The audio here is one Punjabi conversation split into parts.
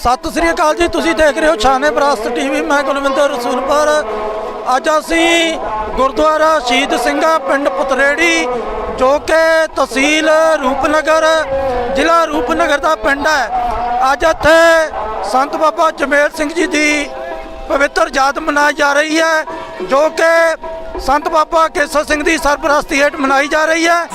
ਸਤਿ ਸ੍ਰੀ ਅਕਾਲ ਜੀ, ਤੁਸੀਂ ਦੇਖ ਰਹੇ ਹੋ ਛਾਨੇ ਵਿਰਾਸਤ ਟੀਵੀ। ਮੈਂ ਕੁਲਵਿੰਦਰ ਰਸੂਲਪੁਰ। ਅੱਜ ਅਸੀਂ ਗੁਰਦੁਆਰਾ ਸ਼ਹੀਦ ਸਿੰਘਾਂ ਪਿੰਡ ਪੁਤਰੇੜੀ, ਜੋ ਕਿ ਤਹਿਸੀਲ ਰੂਪਨਗਰ, ਜ਼ਿਲ੍ਹਾ ਰੂਪਨਗਰ ਦਾ ਪਿੰਡ ਹੈ। ਅੱਜ ਇੱਥੇ ਸੰਤ ਬਾਬਾ ਜਮੇਰ ਸਿੰਘ ਜੀ ਦੀ ਪਵਿੱਤਰ ਯਾਦ ਮਨਾਈ ਜਾ ਰਹੀ ਹੈ, ਜੋ ਕਿ ਸੰਤ ਬਾਬਾ ਕੇਸਰ ਸਿੰਘ ਦੀ ਸਰਪ੍ਰਸਤੀ ਹੇਠ ਮਨਾਈ ਜਾ ਰਹੀ ਹੈ।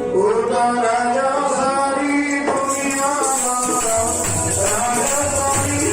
राजा सारी दुनिया राजा सारी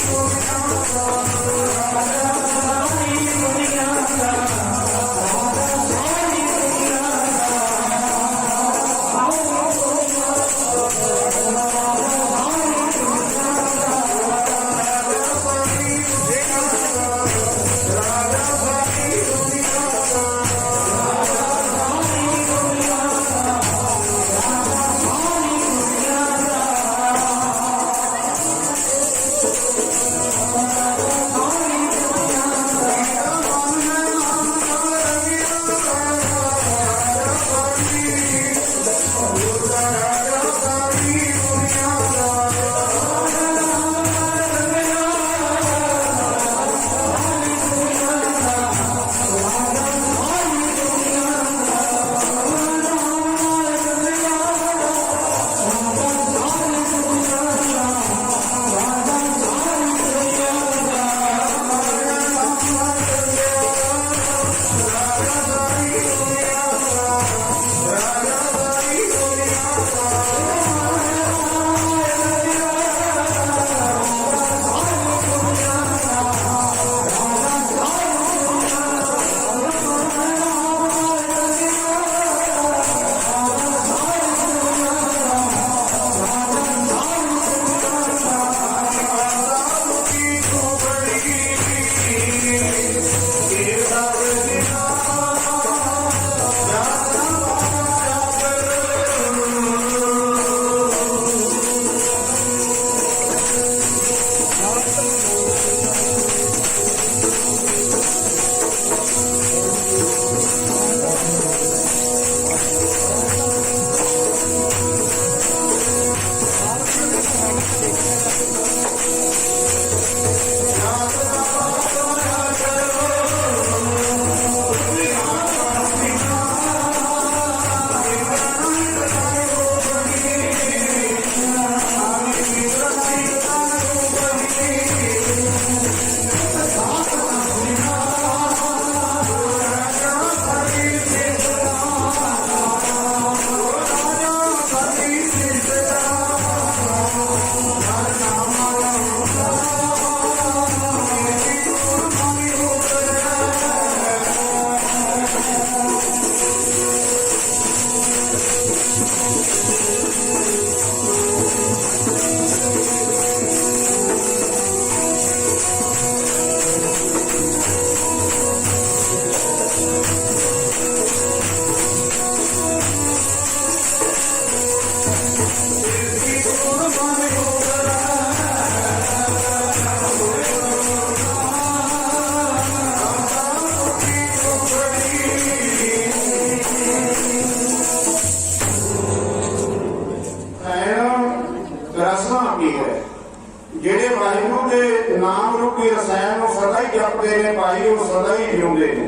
ਜਿਹੜੇ ਵਾਹਿਗੁਰੂ ਦੇ ਨਾਮ ਰੂਪੀ ਰਸਾਇਣ ਨੂੰ ਸਦਾ ਹੀ ਜਪਦੇ ਨੇ ਭਾਈ, ਉਹ ਸਦਾ ਹੀ ਜਿਉਂਦੇ ਨੇ।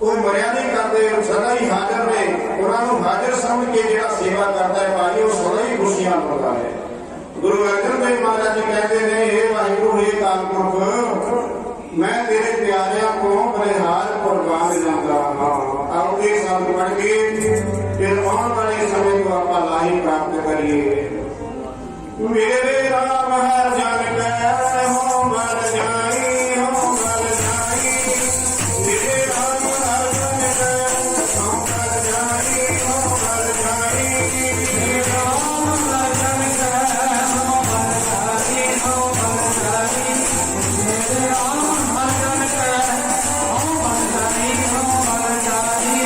ਉਹ ਮਰਿਆ ਨਹੀਂ ਕਰਦੇ, ਸਦਾ ਹੀ ਹਾਜ਼ਰ ਨੇ। ਉਹਨਾਂ ਨੂੰ ਹਾਜ਼ਰ ਸਮਝ ਕੇ ਜਿਹੜਾ ਸੇਵਾ ਕਰਦਾ ਹੈ ਭਾਈ, ਉਹ ਸਦਾ ਹੀ ਖੁਸ਼ੀਆਂ ਪਾਉਂਦਾ ਹੈ। ਗੁਰੂ ਅਰਜਨ ਦੇਵ ਮਹਾਰਾਜ ਜੀ ਕਹਿੰਦੇ ਨੇ, ਇਹ ਵਾਹਿਗੁਰੂ ਇਹ ਅਕਾਲ ਪੁਰਖ, ਮੈਂ ਤੇਰੇ ਪਿਆਰਿਆਂ ਕੋਲੋਂ ਬਲਿਹਾਰ ਕੁਰਬਾਨ ਜਾਂਦਾ ਹਾਂ। ਆਓ ਇਹ ਸ਼ਬਦ ਪੜ੍ਹ ਕੇ ਫਿਰ ਆਉਣ ਵਾਲੇ ਸਮੇਂ ਨੂੰ ਆਪਾਂ ਲਾਹੀ ਪ੍ਰਾਪਤ ਕਰੀਏ। ਮੇਰੇ ਰਾਮ ਹਰ ਜਨ ਕੈ ਹੋ ਬਲ ਜਾਈ, ਹੋ ਬਲ ਜਾਈ। ਮੇਰੇ ਰਾਮ ਹਰ ਜਨ ਕੈ ਹੋ ਬਲ ਜਾਈ, ਹੋ ਬਲ ਜਾਈ। ਮੇਰੇ ਰਾਮ ਹਰ ਜਨ ਕੈ ਹੋ ਬਲ ਜਾਈ, ਹੋ ਬਲ ਜਾਈ। ਮੇਰੇ ਰਾਮ ਹਰ ਜਨ ਕੈ ਹੋ ਬਲ ਜਾਈ, ਹੋ ਬਲ ਜਾਈ।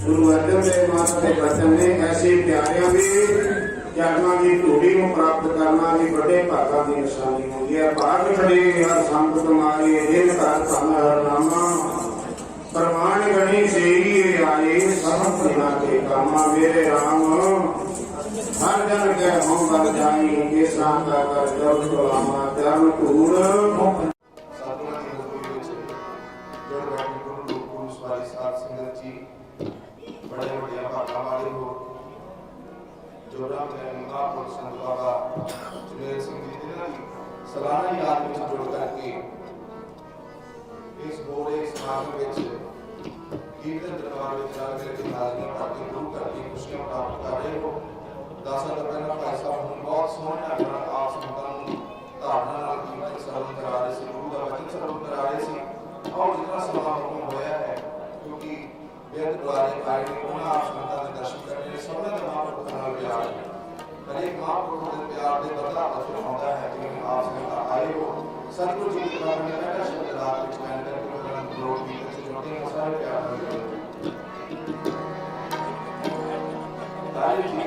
ਗੁਰੂ ਅਰਜਨ ਦੇਵ ਮਹਾਰਾਜ ਦੇ ਬਚਨ ਨੇ ਐਸੇ ਪਿਆਰਿਆਂ ਦੇ ਚਰਨਾਂ ਦੀ ਧੂੜੀ ਨੂੰ ਪ੍ਰਾਪਤ ਕਰਨਾ ਵੀ ਵੱਡੇ ਭਾਗਾਂ ਦੀ ਨਿਸ਼ਾਨੀ ਹੁੰਦੀ ਹੈ। ਭਾਗ ਖੜੇ ਹਰ ਸੰਤ ਤੁਮਾਰੇ, ਦਿਨ ਘਰ ਧਨ ਹਰ ਨਾਮਾ। ਪ੍ਰਮਾਣ ਗਣੀ ਸੇਈ ਆਏ, ਸਭ ਪ੍ਰਣਾ ਕੇ ਕਾਮਾ। ਮੇਰੇ ਰਾਮ ਹਰ ਜਨ ਕੇ ਹੋਂ ਬਲ ਜਾਈ, ਇਹ ਸਾਂਤਾ ਕਰ ਜਬ ਤੁਲਾਮਾ। ਚਰਨ ਧੂੜ बड़े बड़े भागा वाले हो जोड़ा में महापुरुष संत बाबा चुनेर सिंह जी ने सालाना याद में जोड़ करके इस बोरे समागम ਵਿੱਚ ਕੀਰਤਨ ਦਰਬਾਰ ਵਿੱਚ ਜਾ ਕੇ ਹਾਜ਼ਰੀ ਭਰਤੀ ਗੁਰੂ ਘਰ ਦੀ ਖੁਸ਼ੀਆਂ ਪ੍ਰਾਪਤ ਕਰ ਰਹੇ ਹੋ। ਦਾਸਾਂ ਦਾ ਪਹਿਲਾ ਭਾਈ ਸਾਹਿਬ ਨੂੰ ਬਹੁਤ ਸੋਹਣਾ ਢੰਗ ਨਾਲ ਆਪ ਸੰਗਤਾਂ ਨੂੰ ਧਾਰਨਾ ਨਾਲ ਕੀਰਤਨ ਸਰਵਣ ਕਰਾ ਰਹੇ ਸੀ, ਗੁਰੂ ਦਾ ਵਚਨ ਸਰਵਣ ਕਰਾ ਰਹੇ ਸੀ। और जितना सभा हुक्म होया है क्योंकि वेद द्वारे आए उन्हें आप संगतां दे दर्शन करने सबने दा महापुरुष नाल प्यार है। हरेक महापुरुष दे प्यार दे बदला असर होता है कि आप संगतां आए हो। सतगुरु जी के द्वारा मैंने पहला शब्द रात विच कहने करके उन्होंने ग्रोथ की ते जोड़े सारे प्यार हो ताली जी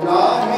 राम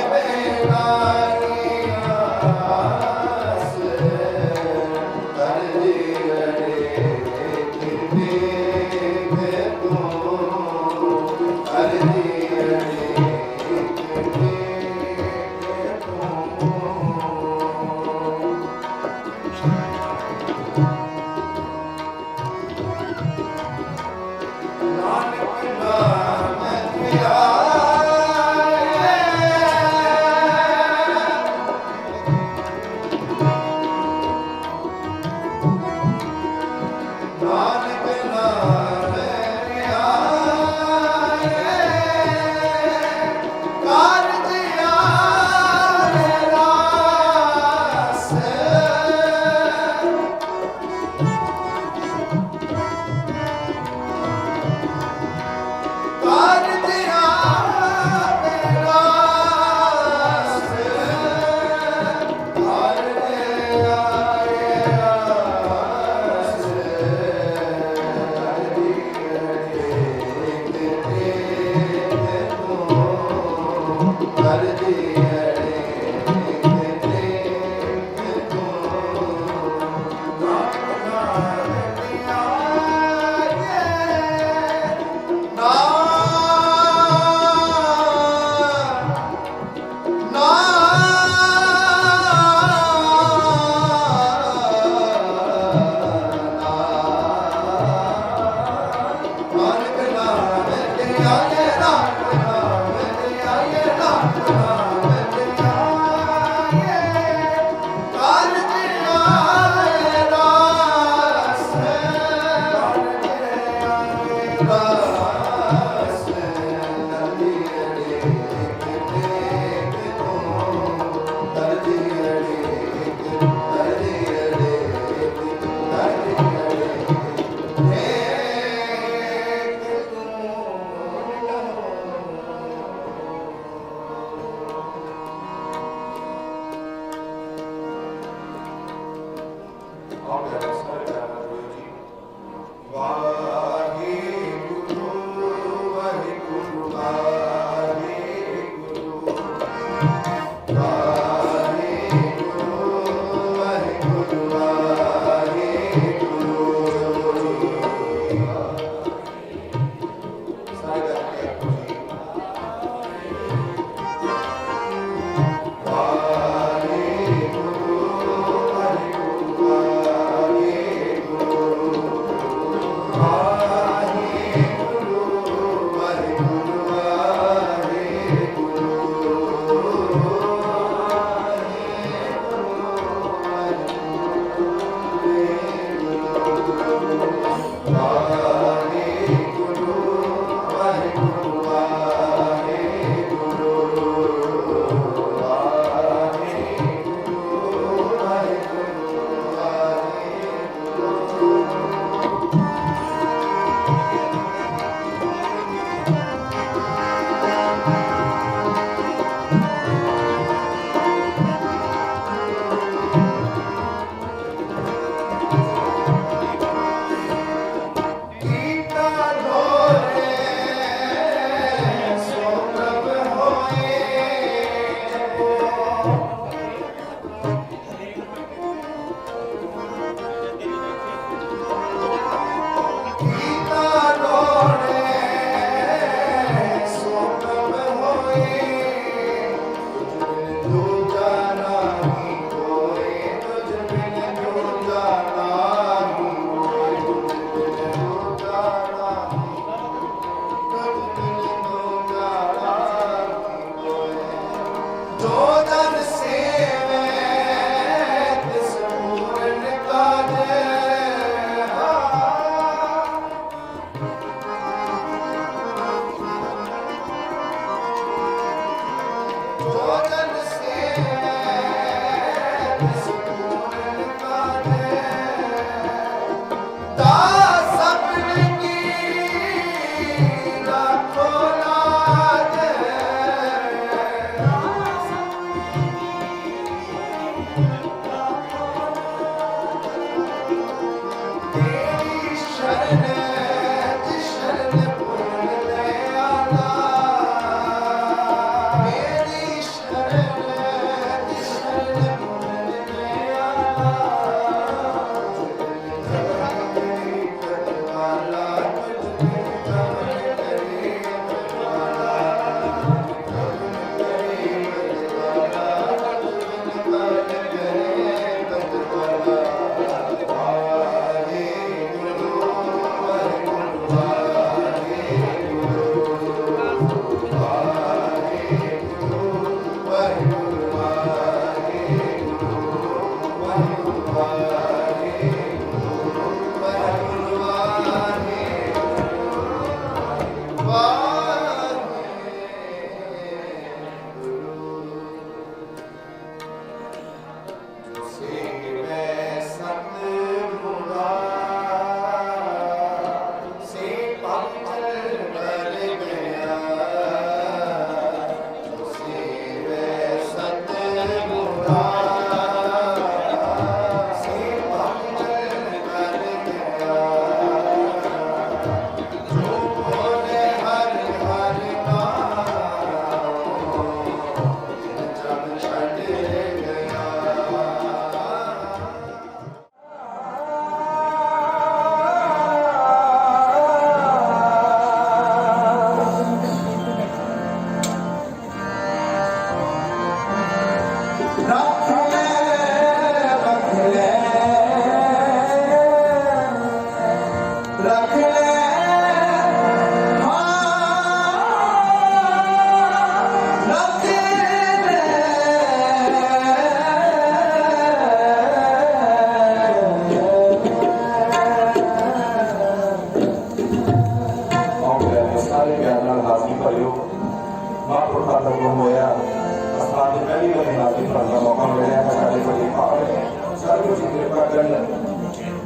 ਪਹਿਲੀ ਵਾਰੀ ਹਾਜ਼ਰ ਕਰਨ ਦਾ ਮੌਕਾ ਮਿਲਿਆ ਹੈ ਸਾਡੇ ਬੜੀ ਭਾਗ ਹੈ। ਸਤਿਗੁਰੂ ਜੀ ਕਿਰਪਾ ਕਰਨ।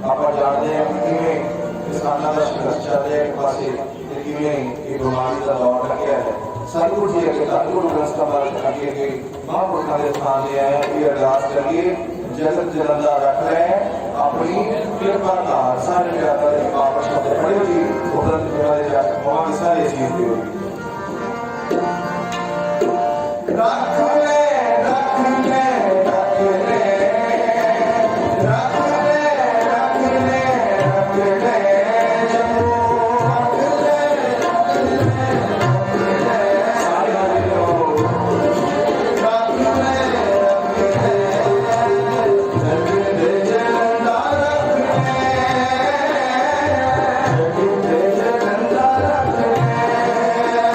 ਆਪਾਂ ਜਾਣਦੇ ਹਾਂ ਕਿ ਕਿਵੇਂ ਕਿਸਾਨਾਂ ਦਾ ਸੰਘਰਸ਼ ਚੱਲ ਰਿਹਾ ਇੱਕ ਪਾਸੇ ਤੇ ਕਿਵੇਂ ਇਹ ਬਿਮਾਰੀ ਦਾ ਦੌਰ ਲੱਗਿਆ ਹੈ। ਸਤਿਗੁਰੂ ਜੀ ਅੱਗੇ ਧੰਨ ਗ੍ਰੰਥ ਸਾਹਿਬ ਅੱਗੇ ਮਹਾਂਪੁਰਖਾਂ ਦੇ ਸਥਾਨ ਤੇ ਆਏ ਇਹ ਅਰਦਾਸ ਕਰੀਏ। ਜਗਤ ਜਲੰਦਾ ਰੱਖ ਲੈ ਆਪਣੀ ਕਿਰਪਾ ਧਾਰ। ਸਾਰੇ ਪਿਆਰਾ ਦੇ ਪਾਪ ਸ਼ਬਦ ਪੜਿਓ ਜੀ। ਉਪਰੰਤ ਜਿਹੜਾ ਦੇ ਜੱਟ ਬਹੁਤ ਸਾਰੇ ਚੀਜ਼ ਦਿਓ। ਰੱਖ ਲੈ ਰੱਖ ਲੈ ਰੱਖ ਲੈ ਰੱਖ ਲੈ ਰੱਖ ਲੈ ਰੱਖ ਲੈ ਜਪੋ ਰੱਖ ਲੈ ਰੱਖ ਲੈ ਰੱਖ ਲੈ ਸਾਰਿਆਂ ਨੂੰ ਰੱਖ ਲੈ ਰੱਖ ਲੈ ਜਗ ਦੇ ਜਲੰਦਾ ਰੱਖ ਲੈ ਜਗ ਦੇ ਜਲੰਦਾ ਰੱਖ ਲੈ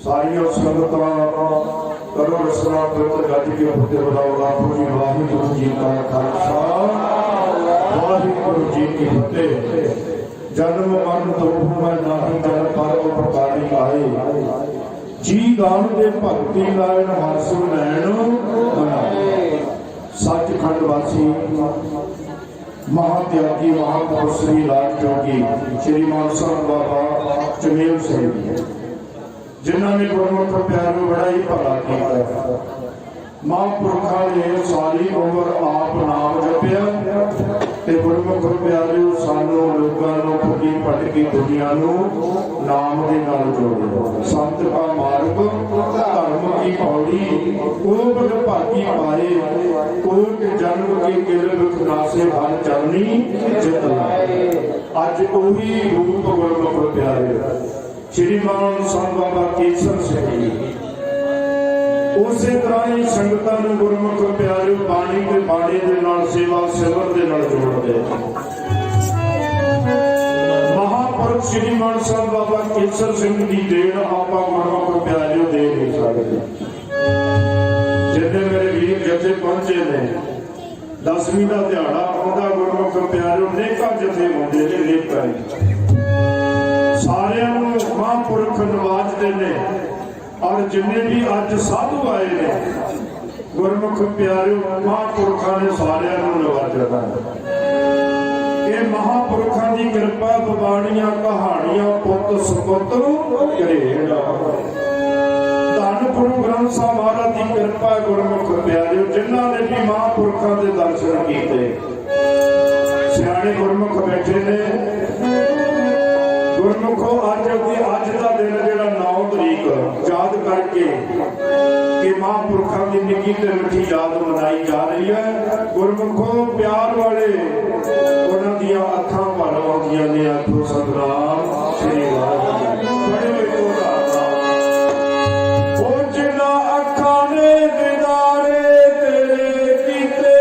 ਸਾਰੀਆਂ ਸੰਗਤਾਂ ਕਰੋ ਰਸਨਾ ਬਿਰਤ ਗੱਜ ਕੇ ਫਤਿਹ ਬੁਲਾਓ। ਬਾਪੂ ਜੀ ਵਾਹਿਗੁਰੂ ਜੀ ਕਾ ਖਾਲਸਾ ਵਾਹਿਗੁਰੂ ਜੀ ਕੀ ਫਤਿਹ। ਜਨਮ ਮਰਨ ਦੁਖ ਮੈਂ ਨਾਹੀ ਜਨ ਪਰ ਉਪਕਾਰੀ ਆਏ, ਜੀ ਗਾਣ ਦੇ ਭਗਤੀ ਲਾਇਣ ਹਰਸ ਨੈਣ ਬਣਾਏ। ਸੱਚਖੰਡ ਵਾਸੀ ਮਹਾਤਿਆਗੀ ਮਹਾਂਪੁਰਸ਼ ਸ੍ਰੀ ਲਾਲ ਜੋਗੀ ਸ੍ਰੀ ਮਾਨਸਾ ਬਾਬਾ ਚਮੇਲ ਸਿੰਘ ਜੀ, ਜਿਨ੍ਹਾਂ ਨੇ ਗੁਰਮੁਖ ਪਿਆਰ ਨੂੰ ਬੜਾ ਹੀ ਭਲਾ ਕੀਤਾ। ਮਹਾਂਪੁਰਖਾਂ ਨੇ ਸਾਰੀ ਉਮਰ ਆਪ ਨਾਮ ਜਪਿਆ ਤੇ ਗੁਰਮੁਖ ਪਿਆਰਿਓ ਸਾਨੂੰ ਲੋਕਾਂ ਨੂੰ ਫੁੱਟੀ ਭਟਕੀ ਦੁਨੀਆ ਨੂੰ ਨਾਮ ਦੇ ਨਾਲ ਜੋੜਿਆ। ਸੰਤ ਕਾ ਮਾਰਗ ਧਰਮ ਕੀ ਪੌੜੀ, ਕੋਟ ਭਾਗੀ ਪਾਏ ਕੋਟ ਜਨਮ ਕੀ ਕਿਲ ਵਿਖਨਾਸੇ ਹਰ ਚਰਨੀ ਜਿਤ ਲਾਏ। ਅੱਜ ਉਹੀ ਰੂਪ ਗੁਰਮੁਖ ਪਿਆਰਿਓ ਸ਼੍ਰੀਮਾਨ ਸੰਤ ਬਾਬਾ ਕੇਸਰ ਸਿੰਘ ਜੀ, ਉਸੇ ਤਰ੍ਹਾਂ ਹੀ ਸੰਗਤਾਂ ਨੂੰ ਗੁਰਮੁਖ ਪਿਆਰਿਓ ਬਾਣੀ ਤੇ ਬਾਣੀ ਦੇ ਨਾਲ ਸੇਵਾ ਸਿਮਰਨ ਦੇ ਨਾਲ ਜੋੜਦੇ। ਮਹਾਂਪੁਰਖ ਸ਼੍ਰੀਮਾਨ ਸੰਤ ਬਾਬਾ ਕੇਸਰ ਸਿੰਘ ਦੀ ਦੇਣ ਆਪਾਂ ਗੁਰਮੁਖ ਪਿਆਰਿਓ ਦੇ ਨਹੀਂ ਸਕਦੇ। ਜਿੰਨੇ ਮੇਰੇ ਵੀਰ ਜਥੇ ਪਹੁੰਚੇ ਨੇ, 10ਵੀਂ ਦਾ ਦਿਹਾੜਾ ਆਉਂਦਾ ਗੁਰਮੁਖ ਪਿਆਰਿਓ ਨੇਕਾਂ ਜਥੇ ਹੁੰਦੇ ਨੇ, ਨੇਕਾਂ ਸਾਰਿਆਂ ਨੂੰ ਮਹਾਂਪੁਰਖ ਨਵਾਜਦੇ ਨੇ। ਔਰ ਜਿੰਨੇ ਵੀ ਅੱਜ ਸਾਧੂ ਆਏ ਨੇ ਗੁਰਮੁਖ ਪਿਆਰਿਓ ਮਹਾਂਪੁਰਖਾਂ ਨੇ ਸਾਰਿਆਂ ਨੂੰ ਨਵਾਜਿਆ। ਇਹ ਮਹਾਂਪੁਰਖਾਂ ਦੀ ਕਿਰਪਾ ਬਬਾਣੀਆਂ ਕਹਾਣੀਆਂ ਪੁੱਤ ਸੁਪੁੱਤ ਕਰੇਗਾ। ਧੰਨ ਗੁਰੂ ਗ੍ਰੰਥ ਸਾਹਿਬ ਮਹਾਰਾਜ ਦੀ ਕਿਰਪਾ ਗੁਰਮੁਖ ਪਿਆਰਿਓ, ਜਿਨ੍ਹਾਂ ਨੇ ਵੀ ਮਹਾਂਪੁਰਖਾਂ ਦੇ ਦਰਸ਼ਨ ਕੀਤੇ। ਸਿਆਣੇ ਗੁਰਮੁਖ ਬੈਠੇ ਨੇ। ਗੁਰਮੁਖੋ ਅੱਜ ਦਾ ਦਿਨ ਜਿਹੜਾ 9 ਤਰੀਕ ਯਾਦ ਕਰਕੇ ਕਿ ਮਹਾਂਪੁਰਖਾਂ ਦੀ ਨਿੱਕੀ ਤੇ ਮਿੱਠੀ ਯਾਦ ਮਨਾਈ ਜਾ ਰਹੀ ਹੈ। ਗੁਰਮੁਖੋ ਪਿਆਰ ਵਾਲੇ ਉਹਨਾਂ ਦੀਆਂ ਅੱਖਾਂ ਭਰ ਆਉਂਦੀਆਂ ਨੇ। ਆਖੋ ਸਤਿਨਾਮ ਸ੍ਰੀ ਵਾਹਿਗੁਰੂ। ਬੜੇ ਹੋਏ ਉਹ ਜਿਨ੍ਹਾਂ ਅੱਖਾਂ ਨੇ ਦਿਦਾਰੇ ਤੇਰੇ ਕੀਤੇ,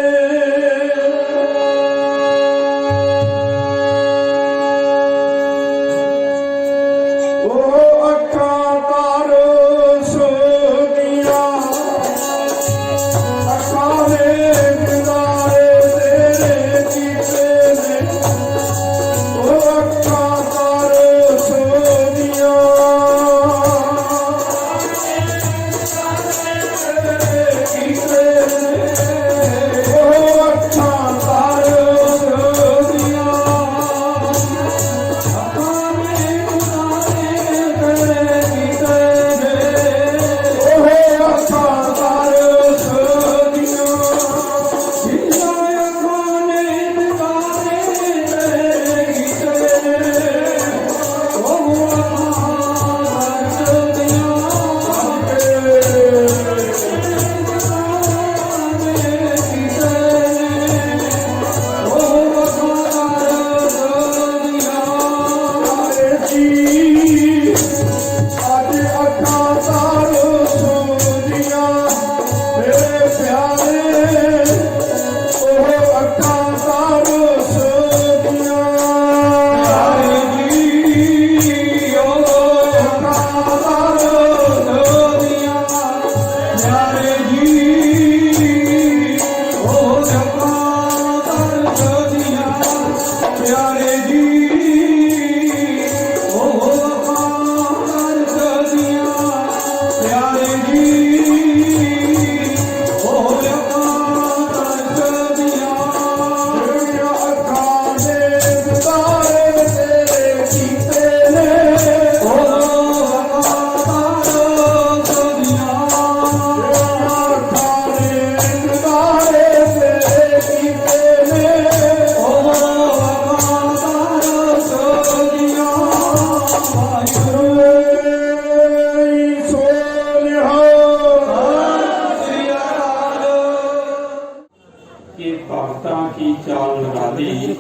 ਉਹ ਅੱਖਾਂ ਤਾਰੋ ਸੋਗੀਆਂ, ਅੱਖਾਂ ਦੇ ਦਿਦਾਰੇ ਤੇਰੇ ਕੀਤੇ ਨੇ। ਉਹ ਅੱਖਾਂ ਤਾਰੋ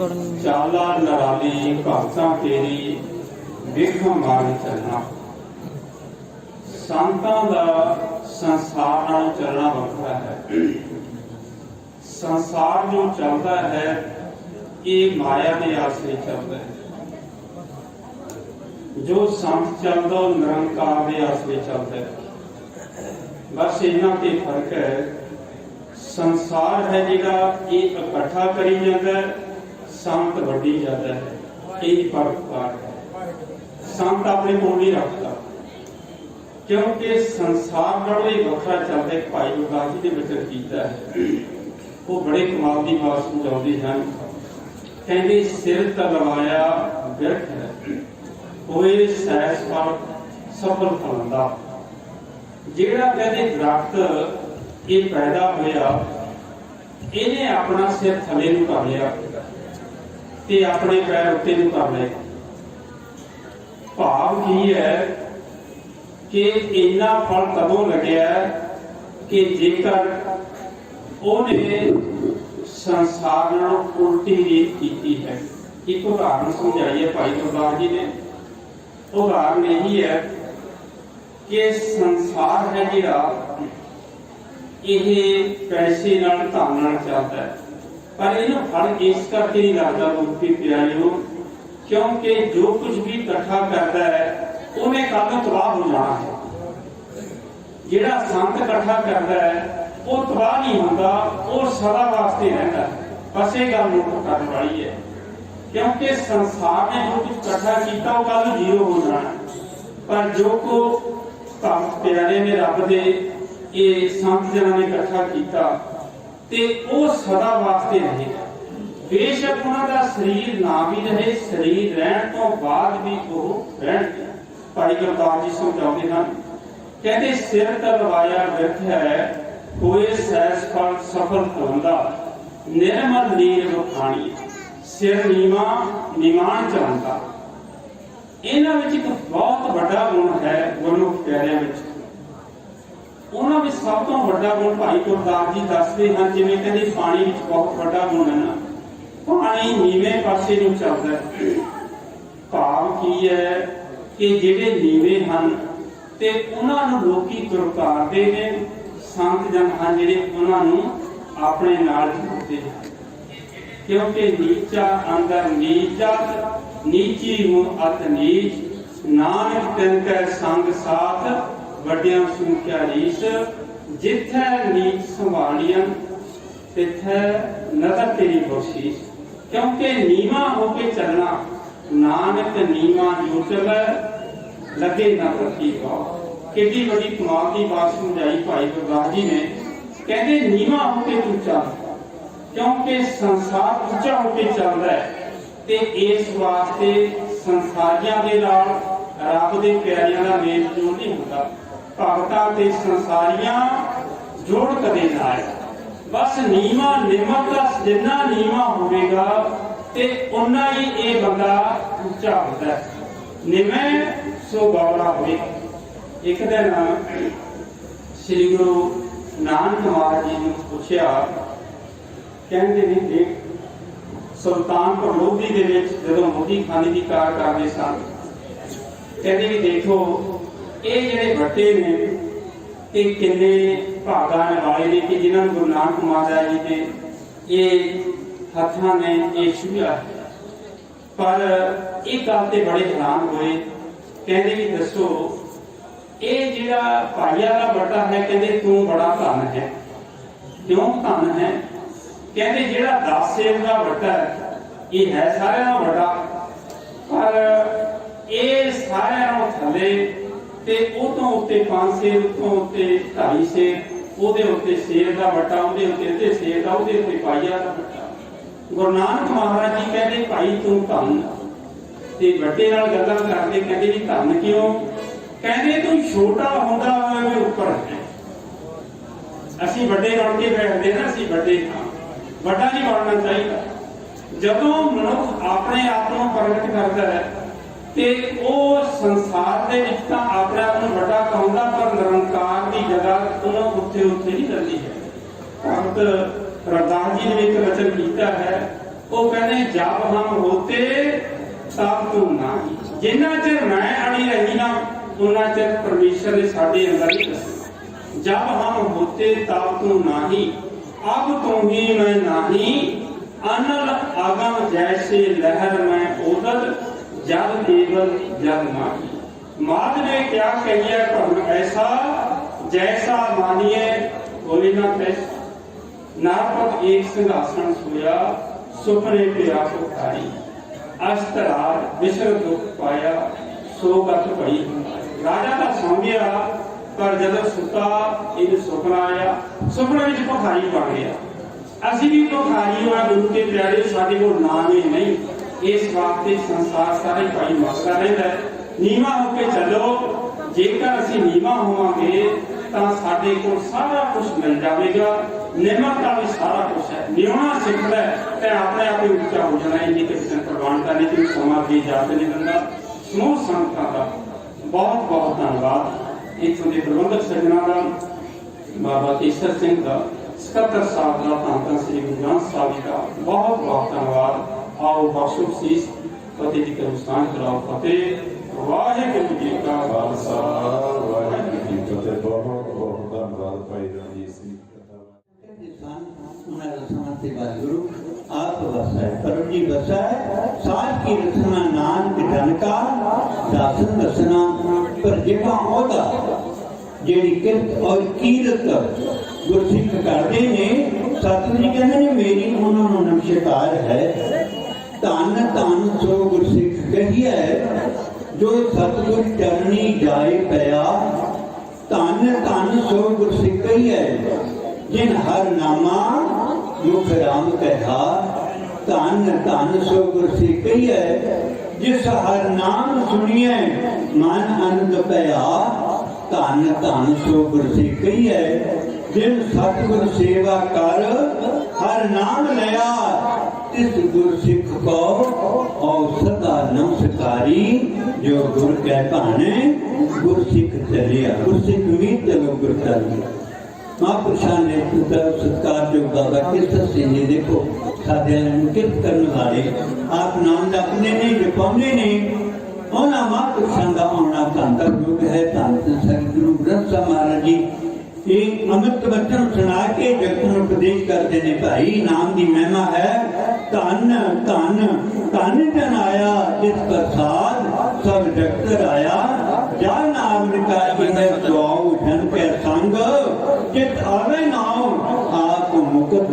ਚਾਲਾ ਨਰਾਲੀ ਭਗਤਾਂ ਤੇਰੀ ਵੇਖਾਂ ਮਾਰ ਚੱਲਣਾ। ਸੰਤਾਂ ਦਾ ਸੰਸਾਰ ਨਾਲ ਚੱਲਣਾ ਵੱਖਰਾ ਹੈ। ਸੰਸਾਰ ਜੋ ਚੱਲਦਾ ਹੈ ਇਹ ਮਾਇਆ ਦੇ ਆਸਰੇ ਚੱਲਦਾ ਹੈ। ਜੋ ਸੰਤ ਚੱਲਦਾ ਉਹ ਨਿਰੰਕਾਰ ਦੇ ਆਸਰੇ ਚੱਲਦਾ ਹੈ। ਬਸ ਇਹਨਾਂ ਤੇ ਫਰਕ ਹੈ। ਸੰਸਾਰ ਹੈ ਜਿਹੜਾ ਇਹ ਇਕੱਠਾ ਕਰੀ ਜਾਂਦਾ ਹੈ, ਸੰਤ ਵੱਡੀ ਜਾਂਦਾ ਹੈ। ਇਹ ਫਰਕ ਹੈ। ਸੰਤ ਆਪਣੇ ਕੋਲ ਨਹੀਂ ਰੱਖਦਾ ਕਿਉਂਕਿ ਸੰਸਾਰ ਨਾਲੋਂ ਇਹ ਵੱਖਰਾ ਚੱਲਦਾ ਹੈ। ਭਾਈ ਗੁਰਦਾਸ ਜੀ ਨੇ ਵਿਚਾਰ ਕੀਤਾ ਹੈ। ਉਹ ਬੜੇ ਕਮਾਲ ਦੀ ਬਾਤ ਸਮਝਾਉਂਦੇ ਹਨ। ਕਹਿੰਦੇ ਸਿਰ ਤਲਵਾਇਆ ਬਿਰਖ ਹੈ ਹੋਏ ਸੈਸ ਫਲ ਸਫਲ ਫਲੰਦਾ। ਜਿਹੜਾ ਕਹਿੰਦੇ ਦਰਖਤ ਇਹ ਪੈਦਾ ਹੋਇਆ ਇਹਨੇ ਆਪਣਾ ਸਿਰ ਥੱਲੇ ਨੂੰ ਕਰ ਲਿਆ ਤੇ ਆਪਣੇ ਪੈਰ ਉੱਤੇ ਨੂੰ ਕਰ ਲਏ। ਭਾਵ ਕੀ ਹੈ ਕਿ ਇੰਨਾ ਫਲ ਕਦੋਂ ਲੱਗਿਆ ਕਿ ਜੇਕਰ ਉਹਨੇ ਸੰਸਾਰ ਨਾਲ ਉਲਟੀ ਰੀਤ ਕੀਤੀ ਹੈ। ਇੱਕ ਉਦਾਹਰਨ ਸਮਝਾਈਏ ਭਾਈ ਗੁਰਦਾਸ ਜੀ ਨੇ। ਉਦਾਹਰਨ ਇਹੀ ਹੈ ਕਿ ਸੰਸਾਰ ਹੈ ਜਿਹੜਾ ਇਹ ਪੈਸੇ ਨਾਲ ਧਨ ਨਾਲ ਚੱਲਦਾ ਹੈ, ਪਰ ਇਹਨੂੰ ਫਰਕ ਇਸ ਕਰਕੇ ਨਹੀਂ ਲੱਗਦਾ ਮੁਕਤੀ ਪਿਆਰਿਓ ਕਿਉਂਕਿ ਜੋ ਕੁਝ ਵੀ ਇਕੱਠਾ ਕਰਦਾ ਹੈ ਉਹਨੇ ਕੱਲ੍ਹ ਨੂੰ ਤਬਾਹ ਹੋ ਜਾਣਾ ਹੈ। ਜਿਹੜਾ ਸੰਤ ਇਕੱਠਾ ਕਰਦਾ ਹੈ ਉਹ ਤਬਾਹ ਨਹੀਂ ਹੁੰਦਾ, ਉਹ ਸਦਾ ਵਾਸਤੇ ਰਹਿੰਦਾ। ਬਸ ਇਹ ਗੱਲ ਨੋਟ ਕਰਨ ਵਾਲੀ ਹੈ ਕਿਉਂਕਿ ਸੰਸਾਰ ਨੇ ਜੋ ਕੁਝ ਇਕੱਠਾ ਕੀਤਾ ਉਹ ਕੱਲ੍ਹ ਨੂੰ ਜ਼ੀਰੋ ਹੋ ਜਾਣਾ। ਪਰ ਜੋ ਕੋ ਭਗਤ ਪਿਆਰੇ ਨੇ ਰੱਬ ਦੇ ਇਹ ਸੰਤ ਜਨਾਂ ਨੇ ਇਕੱਠਾ ਕੀਤਾ ਤੇ ਉਹ ਸਦਾ ਵਾਸਤੇ ਰਹੇਗਾ। ਬੇਸ਼ੱਕ ਉਹਨਾਂ ਦਾ ਸਰੀਰ ਨਾ ਵੀ ਰਹੇ, ਸਰੀਰ ਰਹਿਣ ਤੋਂ ਬਾਅਦ ਵੀ ਉਹ ਰਹਿਣਗੇ। ਭਾਈ ਗੁਰਦਾਸ ਜੀ ਸਮਝਾਉਂਦੇ ਹਨ, ਕਹਿੰਦੇ ਸਿਰ ਤਲਵਾਇਆ ਬਿਰਖ ਹੈ ਹੋਏ ਸੈਸ ਫਲ ਸਫਲ ਫਲੰਦਾ। ਨਿਰਮਲ ਨੀਰ ਵਖਾਣੀ ਸਿਰ ਨੀਵਾਂ ਨਿਮਾਣ ਚਲਾਉਂਦਾ। ਇਹਨਾਂ ਵਿੱਚ ਇੱਕ ਬਹੁਤ ਵੱਡਾ ਗੁਣ ਹੈ ਗੁਰਮੁਖ ਪਿਆਰਿਆਂ ਵਿੱਚ। ਉਹਨਾਂ ਵਿੱਚ ਸਭ ਤੋਂ ਵੱਡਾ ਗੁਣ ਭਾਈ ਗੁਰਦਾਸ ਜੀ ਦੱਸਦੇ ਹਨ, ਜਿਵੇਂ ਕਹਿੰਦੇ ਪਾਣੀ ਵਿੱਚ ਬਹੁਤ ਵੱਡਾ ਗੁਣ ਹੈ ਨਾ, ਪਾਣੀ ਨੀਵੇਂ ਪਾਸੇ ਨੂੰ ਚੱਲਦਾ ਹੈ। ਭਾਵ ਕੀ ਹੈ ਕਿ ਜਿਹੜੇ ਨੀਵੇਂ ਹਨ ਤੇ ਉਹਨਾਂ ਨੂੰ ਲੋਕੀ ਦੁਰਕਾਰਦੇ ਨੇ, ਸੰਤ ਜਨ ਹਨ ਜਿਹੜੇ ਉਹਨਾਂ ਨੂੰ ਆਪਣੇ ਨਾਲ ਜੋੜਦੇ ਹਨ। ਕਿਉਂਕਿ ਨੀਚਾ ਅੰਦਰ ਨੀਚਾ ਨੀਚੀ ਨੂੰ ਅਤ ਨੀਚ ਨਾਨਕ ਤਿਨ ਕੈ ਸੰਗ ਸਾਥ ਵੱਡਿਆਂ ਸੁਨਕਿਆ ਰੀਸ। ਜਿੱਥੈ ਨੀਚ ਸੰਭਾਲੀਆਂ ਤਿੱਥੈ ਨਜ਼ਰ ਤੇਰੀ ਬਖਸ਼ੀਸ਼। ਕਿਉਂਕਿ ਨੀਵਾਂ ਹੋ ਕੇ ਚੱਲਣਾ, ਨਾਨਕ ਨੀਵਾਂ ਜੋ ਚੱਲੈ ਲੱਗੇ ਨਾ ਪ੍ਰਤੀ ਭਾਵ। ਕਿੰਨੀ ਵੱਡੀ ਕਮਾਲ ਦੀ ਬਾਤ ਸਮਝਾਈ ਭਾਈ ਗੁਰਦਾਸ ਜੀ ਨੇ। ਕਹਿੰਦੇ ਨੀਵਾਂ ਹੋ ਕੇ ਤੂੰ ਚੱਲ ਕਿਉਂਕਿ ਸੰਸਾਰ ਉੱਚਾ ਹੋ ਕੇ ਚੱਲਦਾ ਹੈ ਤੇ ਇਸ ਵਾਸਤੇ ਸੰਸਾਰੀਆਂ ਦੇ ਨਾਲ ਰੱਬ ਦੇ ਪਿਆਰਿਆਂ ਦਾ ਮੇਲ ਜੋੜ ਨਹੀਂ ਹੁੰਦਾ। ਭਗਤਾਂ ਤੇ ਸੰਸਾਰੀਆਂ ਜੋੜ ਕਦੇ ਨਾ ਆਏ। ਬਸ ਨੀਵਾਂ ਨਿਮਕ ਦਾ ਜਿੰਨਾ ਨੀਵਾਂ ਹੋਵੇਗਾ ਤੇ ਉਨਾ ਹੀ ਇਹ ਬੰਦਾ ਉੱਚਾ ਹੁੰਦਾ ਹੈ। ਨਿਮੈ ਸੋ ਗੌਰਾ ਹੋਵੇ। ਇੱਕ ਦਿਨ ਸ੍ਰੀ ਗੁਰੂ ਨਾਨਕ ਮਹਾਰਾਜ ਜੀ ਨੂੰ ਪੁੱਛਿਆ, ਕਹਿੰਦੇ ਨੇ ਦੇਖ ਸੁਲਤਾਨਪੁਰ ਲੋਧੀ ਦੇ ਵਿੱਚ ਜਦੋਂ ਮੋਦੀ ਖਾਨੇ ਦੀ ਕਾਰ ਕਰਦੇ ਸਨ, ਕਹਿੰਦੇ ਵੀ ਦੇਖੋ ਇਹ ਜਿਹੜੇ ਵੱਟੇ ਨੇ ਇਹ ਕਿੰਨੇ ਭਾਗਾਂ ਵਾਲੇ ਨੇ ਕਿ ਜਿਨ੍ਹਾਂ ਨੂੰ ਗੁਰੂ ਨਾਨਕ ਮਹਾਰਾਜ ਜੀ ਨੇ ਇਹ ਹੱਥਾਂ ਨੇ ਇਹ ਛੂਹਿਆ। ਪਰ ਇਹ ਗੱਲ ਤੇ ਬੜੇ ਹੈਰਾਨ ਹੋਏ। ਕਹਿੰਦੇ ਵੀ ਦੱਸੋ ਇਹ ਜਿਹੜਾ ਭਾਈਆ ਦਾ ਵੱਡਾ ਹੈ, ਕਹਿੰਦੇ ਤੂੰ ਬੜਾ ਧਨ ਹੈ। ਕਿਉਂ ਧਨ ਹੈ? ਕਹਿੰਦੇ ਜਿਹੜਾ 10 ਸੇਬ ਦਾ ਵੱਡਾ ਹੈ ਇਹ ਹੈ ਸਾਰਿਆਂ ਨਾਲੋਂ ਵੱਡਾ, ਪਰ ਇਹ ਸਾਰਿਆਂ ਨਾਲੋਂ ਥੱਲੇ ਤੇ ਉਹ ਤੋਂ ਉੱਤੇ 5 ਸੇਬ, ਉਤੋਂ ਉੱਤੇ 2.5 ਸੇਬ, ਉਹਦੇ ਉੱਤੇ ਸੇਬ ਦਾ ਵੱਡਾ, ਉਹਦੇ ਉੱਤੇ ਅੱਧੇ ਸੇਬ ਦਾ, ਉਹਦੇ ਉੱਤੇ ਪਾਈਆ ਦਾ ਵੱਡਾ। ਗੁਰੂ ਨਾਨਕ ਮਹਾਰਾਜ ਜੀ ਕਹਿੰਦੇ ਭਾਈ ਤੂੰ ਧਨ। ਤੇ ਵੱਡੇ ਨਾਲ ਗੱਲਾਂ ਕਰਦੇ, ਕਹਿੰਦੇ ਵੀ ਧਨ ਕਿਉਂ? ਕਹਿੰਦੇ ਤੂੰ ਛੋਟਾ ਹੁੰਦਾ ਹੋਵੇ ਉੱਪਰ ਹੈ। ਅਸੀਂ ਵੱਡੇ ਬਣ ਕੇ ਬੈਠਦੇ ਨਾ, ਅਸੀਂ ਵੱਡੇ ਹਾਂ, ਵੱਡਾ ਨਹੀਂ ਬਣਨਾ ਚਾਹੀਦਾ। ਜਦੋਂ ਮਨੁੱਖ ਆਪਣੇ ਆਪ ਨੂੰ ਪ੍ਰਗਟ ਕਰਦਾ ਹੈ ਤੇ ਉਹ ਸੰਸਾਰ ਦੇ ਵਿੱਚ ਤਾਂ ਆਪਣੇ ਆਪ ਨੂੰ ਵੱਡਾ ਕਹਾਉਂਦਾ, ਪਰ ਨਿਰੰਕਾਰ ਦੀ ਜਗ੍ਹਾ ਉਹਨੂੰ ਉੱਥੇ ਨਹੀਂ ਕਰਦੀ ਹੈ। ਭਗਤ ਰਵਿਦਾਸ ਜੀ ਨੇ ਇੱਕ ਵਚਨ ਕੀਤਾ ਹੈ, वो कहने जब हम होते तब तू नाही, जिन्ना चिर मैं अड़ी रही ना उन्ना चिर परमेश्वर ने साडे अंदर नहीं दसना। जब हम होते तब तू नाही, अब तू ही मैं नाही, अनल आगम जैसे लहर में ओदल, जल केवल जल माही। माद ने क्या कहिए तुम ऐसा, जैसा मानिए कोई ना तैसा। नारपत एक सिंहासन सोया, सुपने पे आंखों खाई, अस्तरार विसर दुख पाया, सो गत भई। राजा का सौ गया पर जब सुता इन सुपना आया, सुपने में भखारी बन गया। असी भी भखारी होना गुरु के प्यारे, साडे कोल नाम ही नहीं। इस वास्ते संसार सारे भाई मसला रहता है, नीवा होके चलो। जेकर असी नीवा होवांगे ਤਾਂ ਸਾਡੇ ਕੋਲ ਸਾਰਾ ਕੁਝ ਮਿਲ ਜਾਵੇਗਾ। ਨਿਮਰਤਾ ਵੀ ਸਾਰਾ ਕੁਝ ਹੈ। ਨਿਉਣਾ ਸਿੱਖਦਾ ਤੇ ਆਪਣੇ ਆਪ ਹੀ ਉੱਚਾ ਹੋ ਜਾਣਾ। ਇੰਨੀ ਕਿਸੇ ਨੇ ਪ੍ਰਵਾਨ ਕਰਨੀ ਕਿ ਸਮਾਂ ਦੀ ਇਜਾਜ਼ਤ ਨਹੀਂ ਦਿੰਦਾ। ਸਮੂਹ ਸੰਗਤਾਂ ਦਾ ਬਹੁਤ ਬਹੁਤ ਧੰਨਵਾਦ। ਇੱਥੋਂ ਦੇ ਪ੍ਰਬੰਧਕ ਸੱਜਣਾਂ ਦਾ, ਬਾਬਾ ਕੇਸਰ ਸਿੰਘ ਦਾ, ਸਕੱਤਰ ਸਾਹਿਬ ਦਾ, ਧੰਨ ਸ੍ਰੀ ਗੁਰੂ ਗ੍ਰੰਥ ਸਾਹਿਬ ਜੀ ਦਾ ਬਹੁਤ ਬਹੁਤ ਧੰਨਵਾਦ। ਆਓ ਬਖਸ਼ੋ ਸੀਸ, ਫਤਿਹ ਦੀ ਕਰਮਸਤਾਨ ਕਰਾਓ ਫਤਿਹ। ਵਾਹਿਗੁਰੂ ਜੀ ਕਾ ਖਾਲਸਾ, ਵਾਹਿਗੁਰੂ ਜੀ ਕੀ ਫਤਿਹ। ਬਹੁਤ ਬਹੁਤ ਧੰਨਵਾਦ ਭਾਈ ਰਣਜੀਤ ਸਿੰਘ। वाहिगुरु आप बसा है, परम जी बसा है। साज की रचना नानक जन का, दासन दसना पर जेड़ा ओदा जेड़ी किरत और कीरत गुरसिख करते ने, सतगुरु जी कहते ने मेरी उन्होंने नमस्कार है। धन धन सो गुरसिख कहिए, जो सतगुर चरणी जाए पया। धन धन सो गुरसिख कहिए, जिन हर नामा मुख राम कहा। धन धन सो गुरसिख कहिए, जिस हर नाम सुनिए मन आनंद पया। धन धन सो गुरसिख कहिए, जिन सतगुर सेवा कर हर नाम लिया। तिस गुरसिख को और सदा नमस्कारी, जो गुर कह भाने गुरसिख चलिया। गुरसिख भी चलो गुर चलिया। महापुरुषों ने सत्कार जो बाबा केसर सिंह जी, देखो साढ़े किरत करने वाले, आप नाम जपने नहीं जपाने नहीं। उन्होंने महापुरुषों का आना धन का युग है। धन श्री गुरु ग्रंथ साहिब महाराज जी एक अमृत वचन सुना के जगत को उपदेश करते हैं। भाई नाम की महिमा है। धन धन धन जन आया, जिस प्रसाद सब जगत आया। जा नाम निकाय दुआओ जन के संग, जित आवे नाम आप मुक्त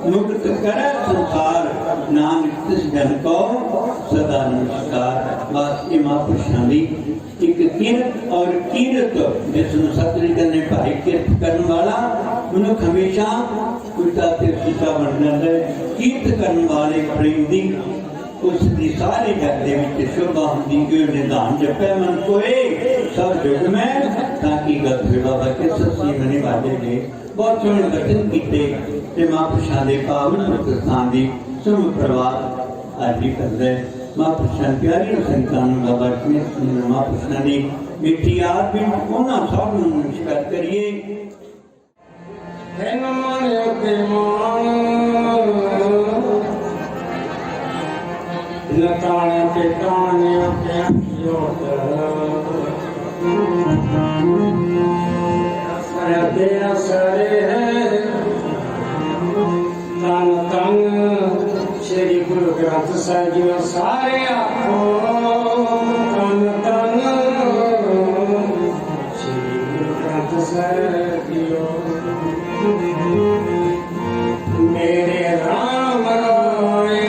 मुक्त करे संसार। नानक तिस जन को सदा नमस्कार। बस ये महापुरुषों की एक किरत और कीरत, जिसमें सतगुरु ने भाई किरत करने वाला मनुख हमेशा उल्टा ते सीधा बन जाता है। कीरत करने वाले प्रेम दी उसकी सारे जग दे विच शोभा हुंदी। कि निधान जपे मन कोए सब जुग में, ताकि गल बाबा केसर सिंह ने बाजे ने बहुत सोहने वचन कीते। महापुरुषों के पावन स्थान की समूह प्रवाद आज भी करता है। महापुरुषों प्यारी संतान बाबा महापुरुषों की मिठी याद भी उन्होंने सब नमस्कार करिए। लताने के काने के असरे असरे है। तन तन श्री गुरु ग्रंथ साहिब जी सारे आखो। तन तन श्री गुरु ग्रंथ साहिब जी मेरे राम राय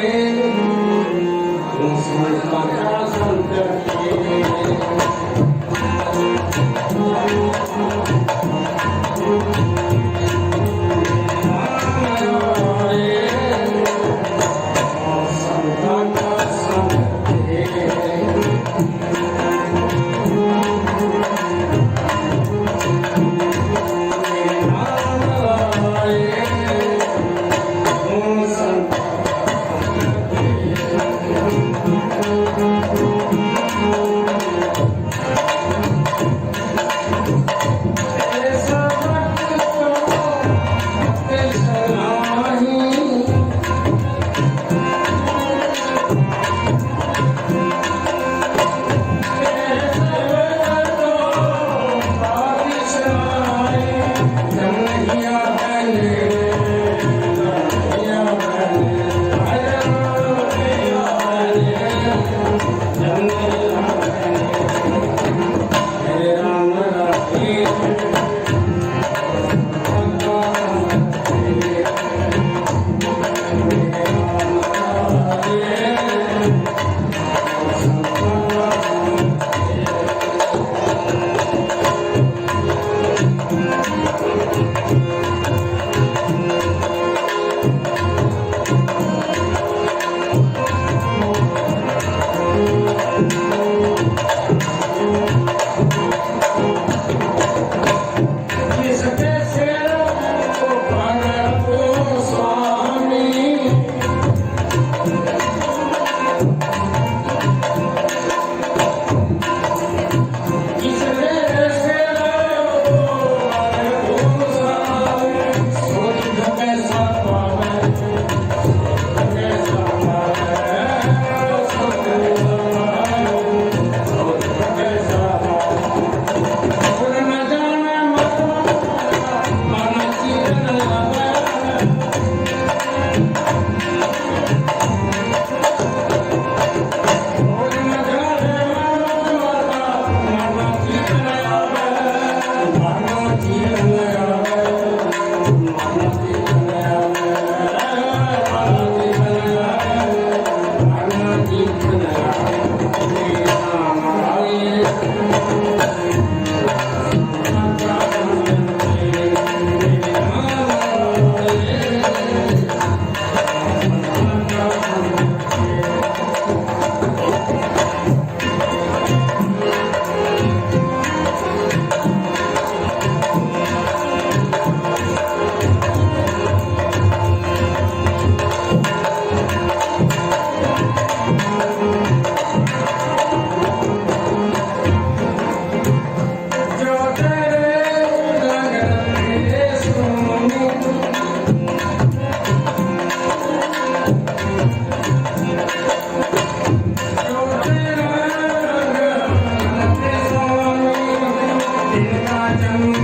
जिनका जन्म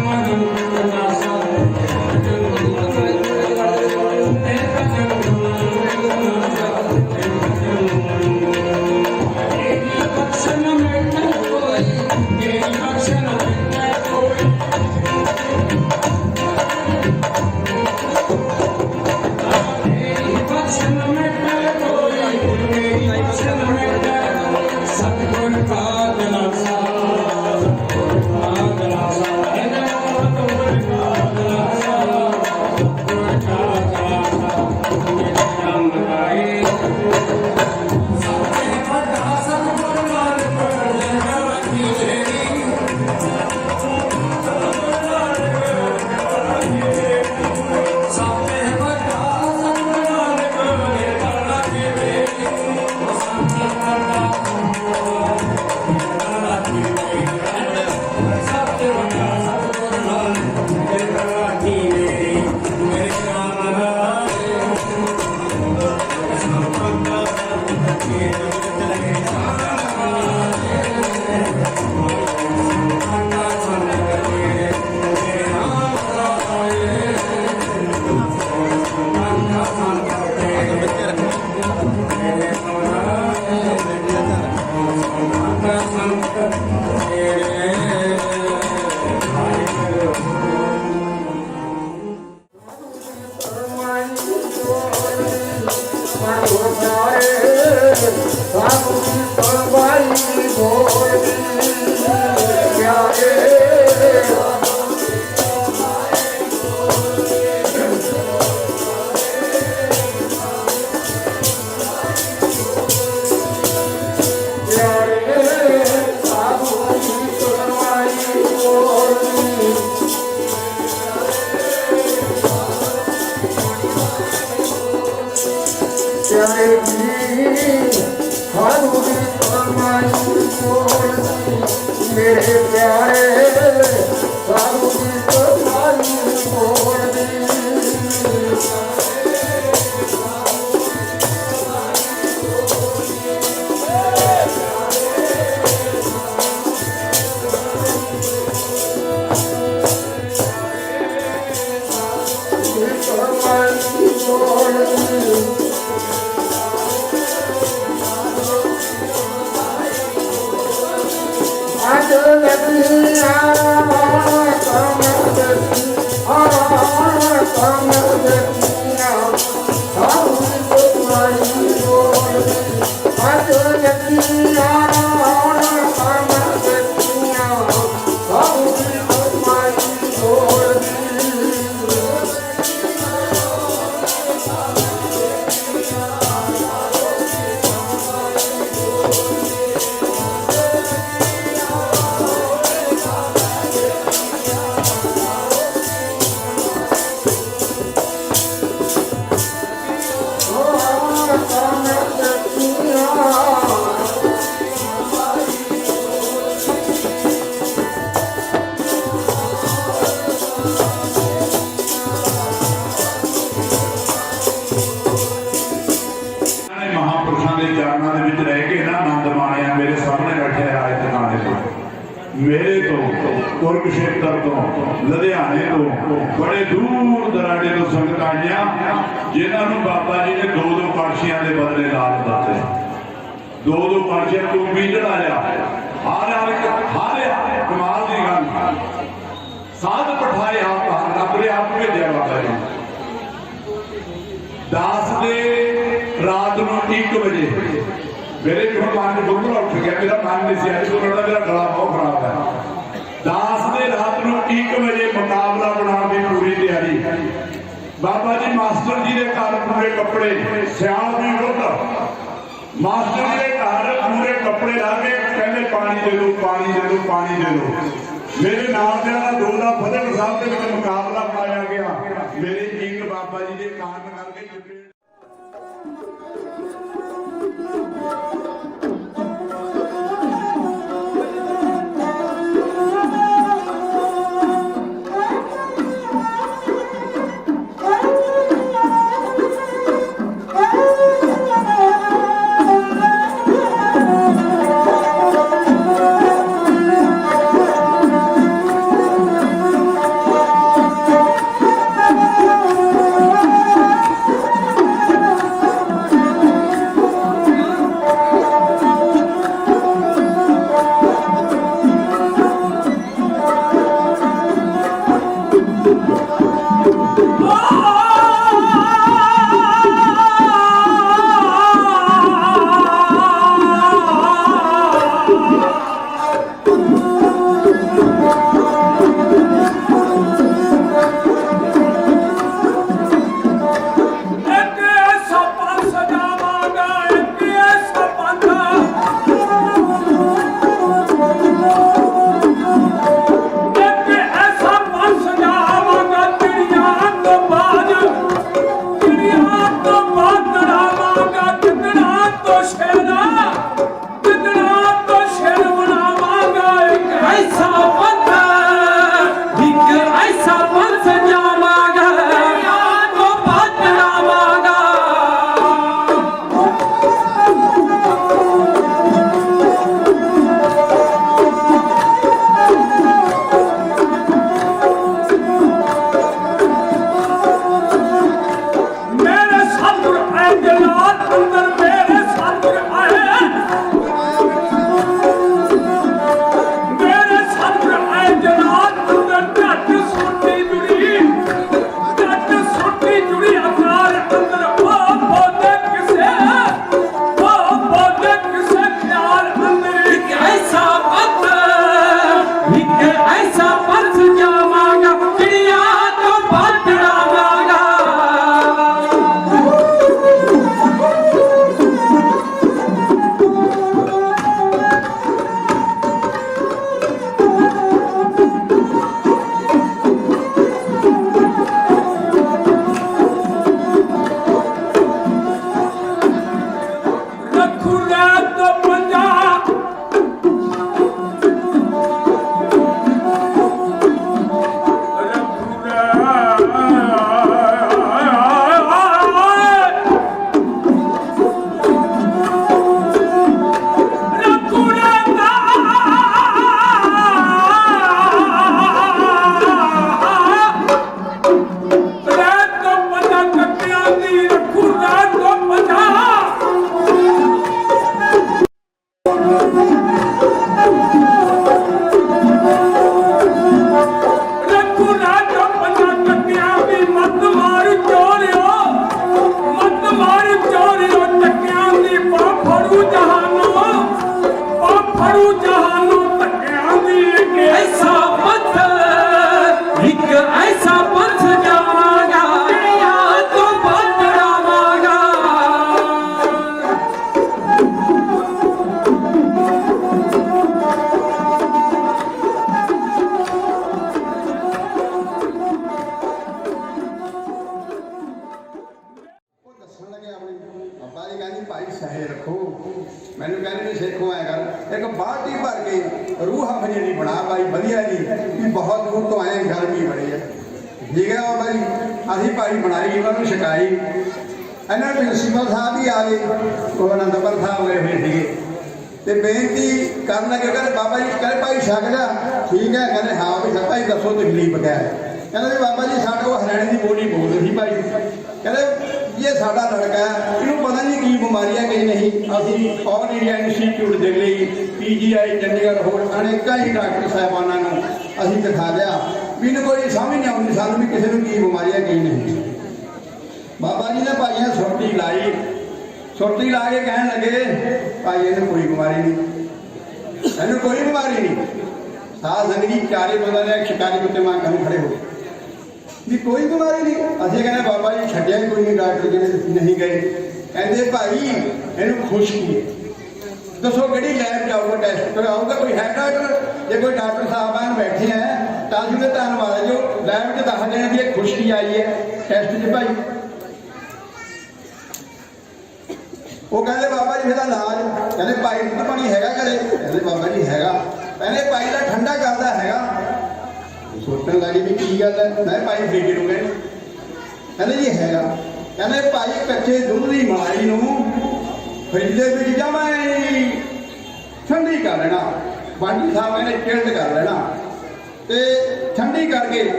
नासा सतगुण का दिलासा मेरे प्यारे साधु जी तो बोल दी मेरे तो कुरुक्षेत्र तो लुधियाने तो बड़े दूर दराडे तो संगत आईयां जिन्होंने बाबा जी ने दो दो पाशियां के बदले लाल दिते दो दो पाशियां तू भी चढ़ाया हारिया कमाल की गल साध पठाए आप अपने आप भेजा बाबा जी दास ने रात को 1 बजे मेरे जो मन बुलबुला उठ गया मेरा मन नहीं सी आज बोलना मेरा गला बहुत खराब है दास ने रात को 1 बजे मुकाबला बनाने की पूरी तैयारी बाबा जी मास्टर जी के घर पूरे कपड़े सियाल भी रुद्ध मास्टर जी के घर पूरे कपड़े ला के कहते पानी दे दो पानी दे दो पानी दे दो मेरे नाम का 2 ਦਾ फतेह साहब के मुकाबला पाया गया मेरे किंग बाबा जी के कारण करके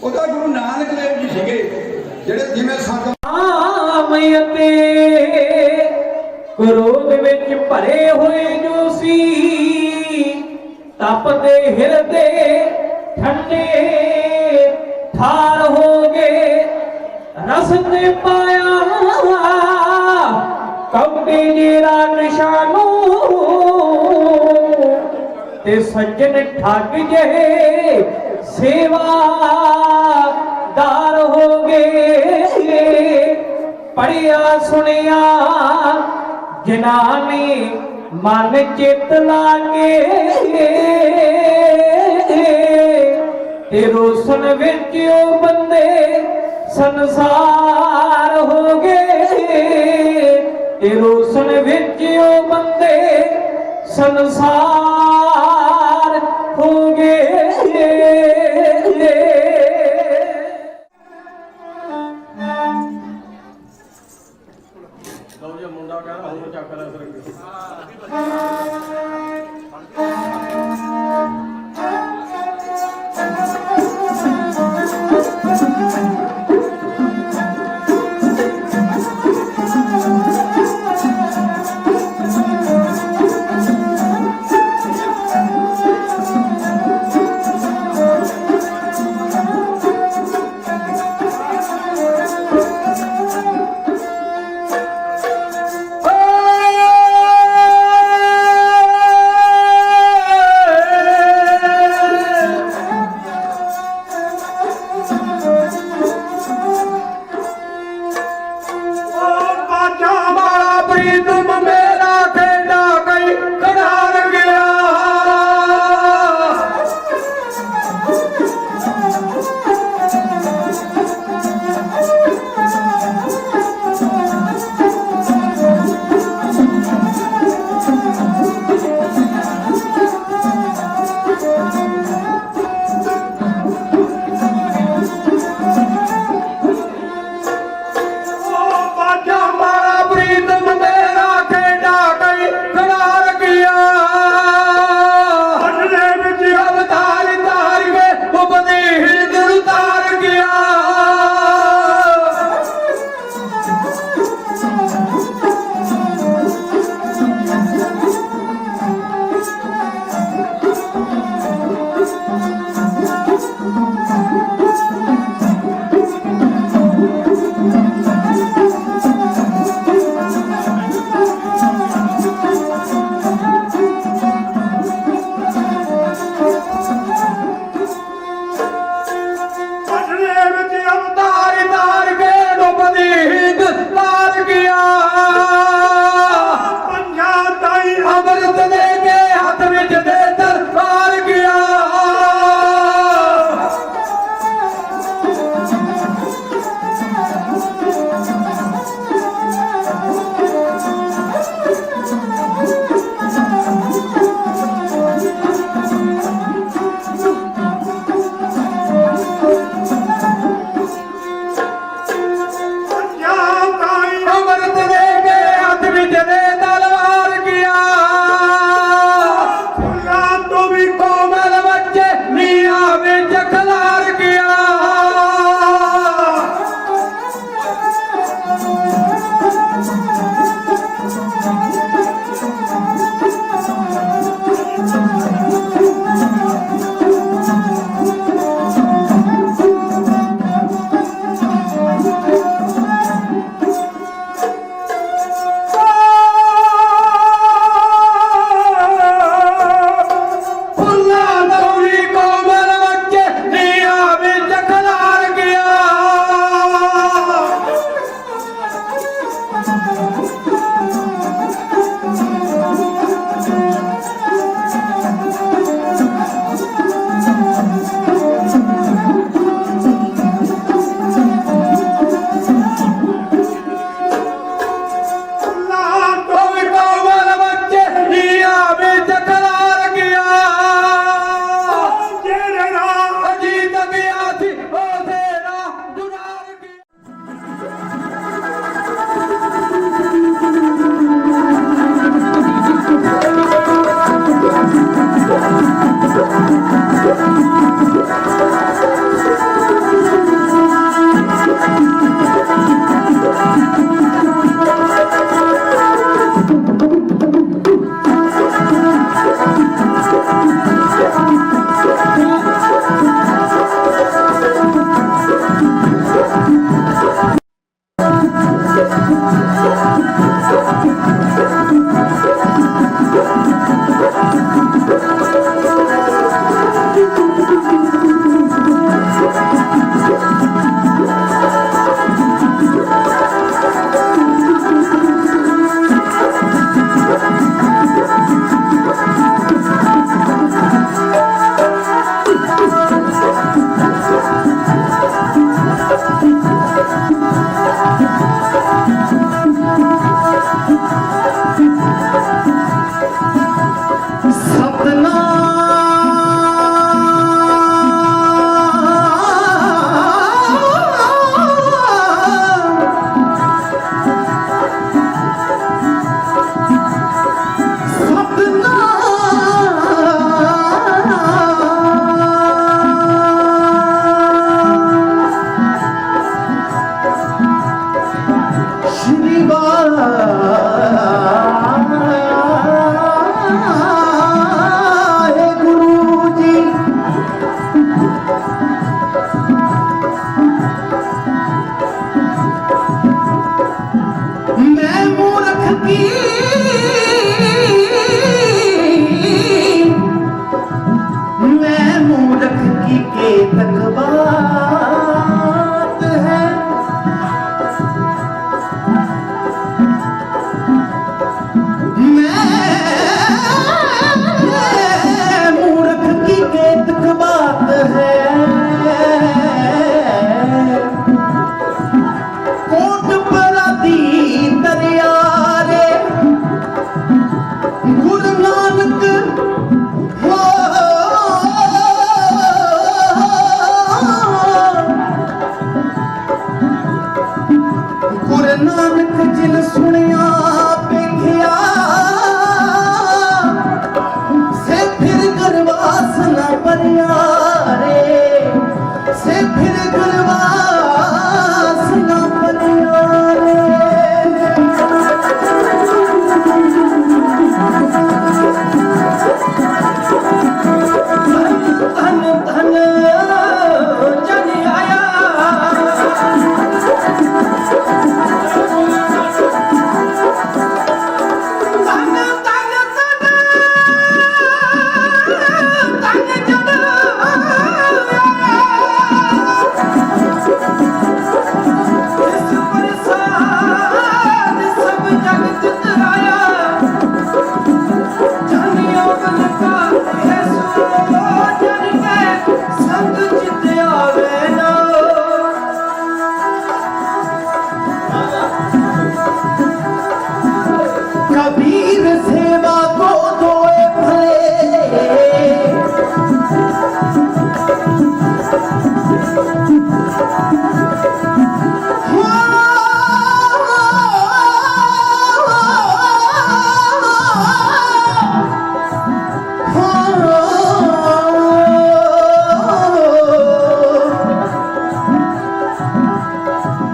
ਉਹਦਾ ਗੁਰੂ ਨਾਨਕ ਦੇਵ ਜੀ ਸੀਗੇ ਜਿਹੜੇ ਜਿਵੇਂ ਸੰਤ ਅਤੇ ਕ੍ਰੋਧ ਵਿੱਚ ਭਰੇ ਹੋਏ ਜੋ ਸੀ, ਤਪਦੇ ਹਿਰਦੇ ਠੰਡੇ ਠਾਰ ਹੋ ਗਏ, ਰਸ ਤੇ ਪਾਇਆ ਕੌਡੇ ਜੇਰਾ ਨਿਸ਼ਾ ਨੂੰ, ਤੇ ਸੱਜਣ ਠੱਗ ਜਿਹੇ ਸੇਵਾਦਾਰ ਹੋ ਗਏ। ਪੜਿਆ ਸੁਣਿਆ ਜਿਨ੍ਹਾਂ ਨੇ ਮਨ ਚਿੱਤ ਲਾਗੇ, ਤੇ ਰੋਸ਼ਨ ਵਿੱਚ ਉਹ ਬੰਦੇ ਸੰਸਾਰ ਹੋ ਗਏ, ਤੇ ਰੋਸ਼ਨ ਵਿੱਚ ਉਹ ਬੰਦੇ ਸੰਸਾਰ ਹੋ ਗਏ। की केतक बात है। मैं मूर्ख की केतक बात है। कोट पराती दरिया रे गुरु नानक हो गुरु नानक जिन सुनिया पेखिया से फिर गरवास न परिया रे से फिर गरवास न परिया रे। धन धन जन आया धन धन धन जन इस प्रसाद सब जगत आया जानियो बन का है सो जन के संग चित आवे ना। कबीर सेवा को दोए भले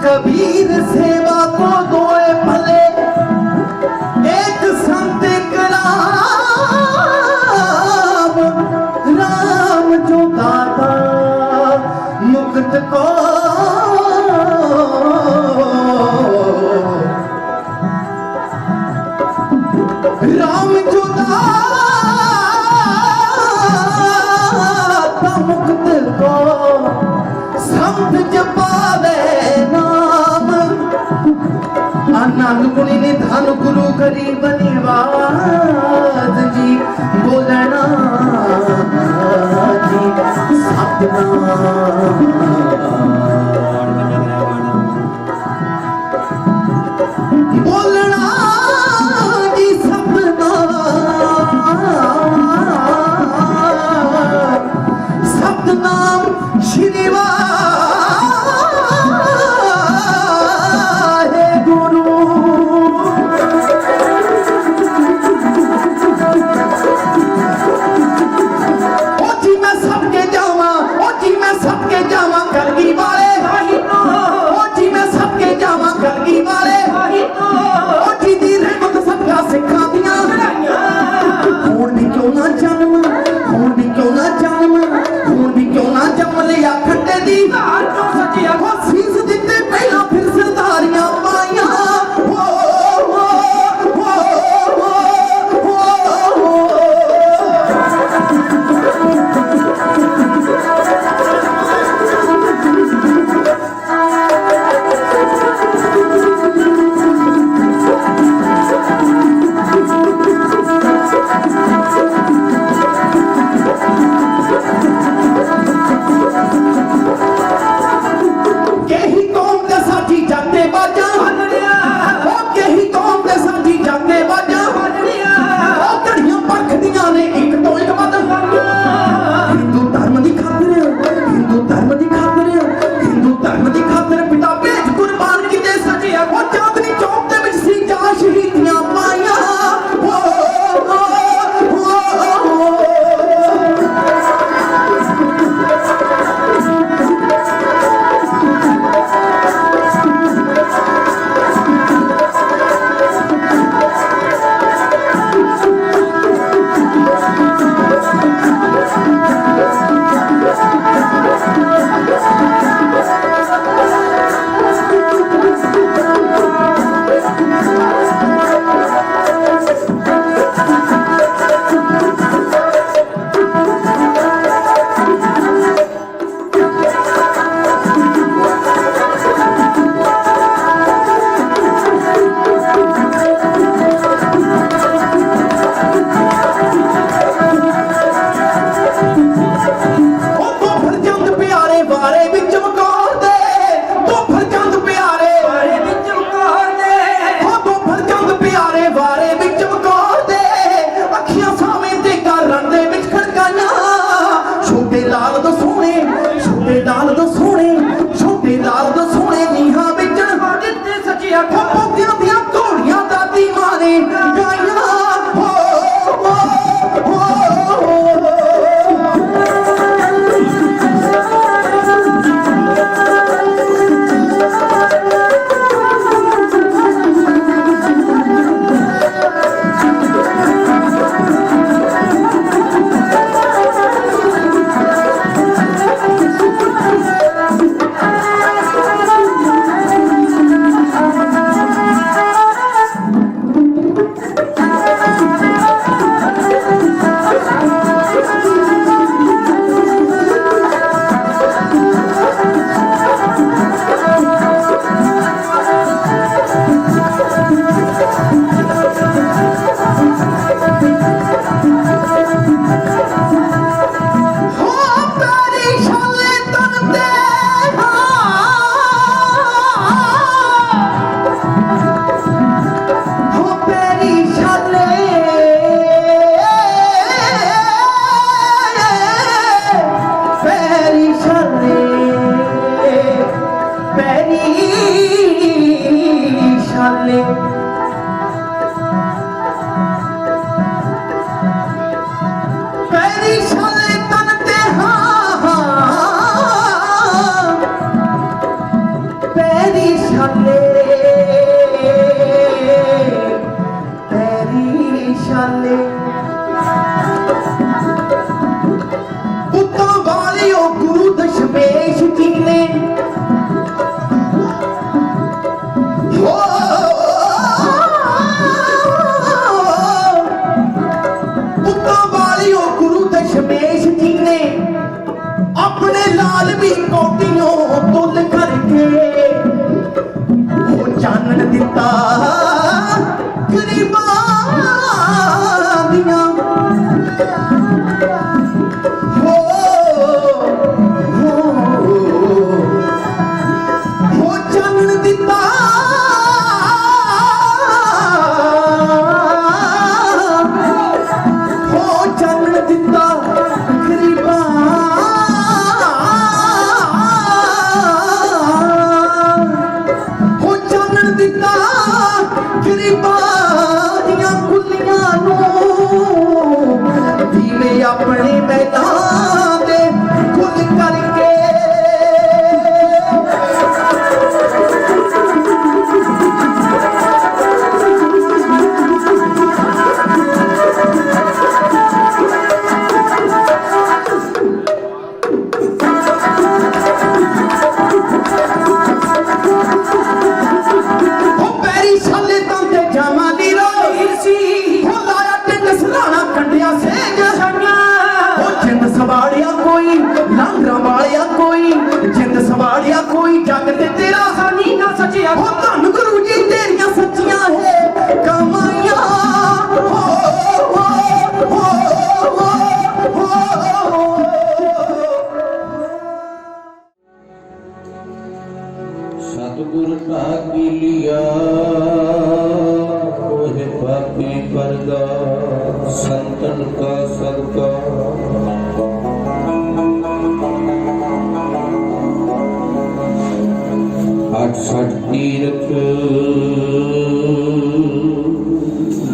कबीर सेवा को दोए भले एक संत एक राम राम जो दाता मुक्त को राम जो दाता मुक्त को संत जपावे नाम। आनंद गुणी ने धन गुरु गरीब निवाज जी बोलना जी सतनाम। बोलना जी सतनाम सतनाम श्री वाहे गुरु। ओ जी मैं सबके जावा कलगी वाले भाई ਤੋਂ ਸੋਹਣੇ ਛੋਟੇ ਲਾਲ ਤੋਂ ਸੋਹਣੇ ਛੋਟੇ ਲਾਲ ਤੋਂ ਸੋਹਣੇ ਨੀਹਾਂ ਵਿੱਚ ਦਿੱਤੇ ਸੱਚਿਆ ਪੋਤਿਆਂ ਦੀਆਂ ਘੋੜੀਆਂ ਦਾਦੀ ਮਾਂ ਨੇ ਗਾਈਆਂ ਹੋ अपने मैदान दे खुद करके कोई जग ते तेरा हानी ना सचिया हो धन गुरु जी तेरिया सच्चियां है कमाइया सतगुर भागी लिया ओहे पापी परदा संतन का सदका आठ सठ तीर्थ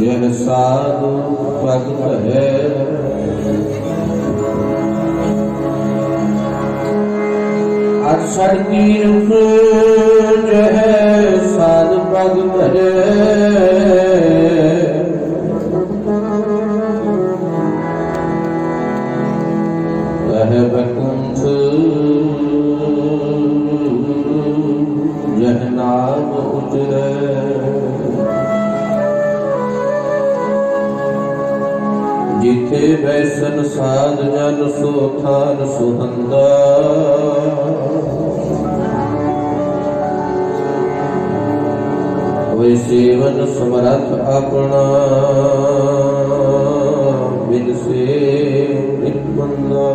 यह साधु भगत है आठ सठ तीर्थ यह साधु भगत है वह वैकुंठ यह नाम उतरे जिथे वैसन साध जन सो थान सुहंदा वै सेवन समरथ अपना बिन से बिन बंदा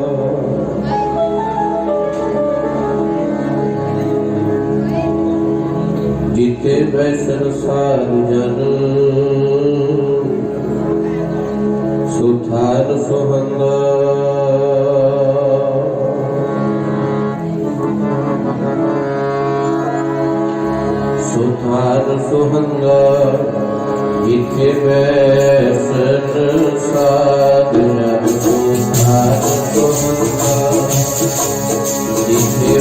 जिते वैसन साधु जन सुथान सुहंदा ਸੁਹੰਗਾ ਜਿਥੇ ਬੈਸਨ ਸਾਧ ਜਨ ਸਾਧ ਸੁਹੰਗਾ ਜਿਥੇ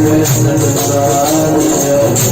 ਬੈਸਨ ਸਾਧ ਜਨ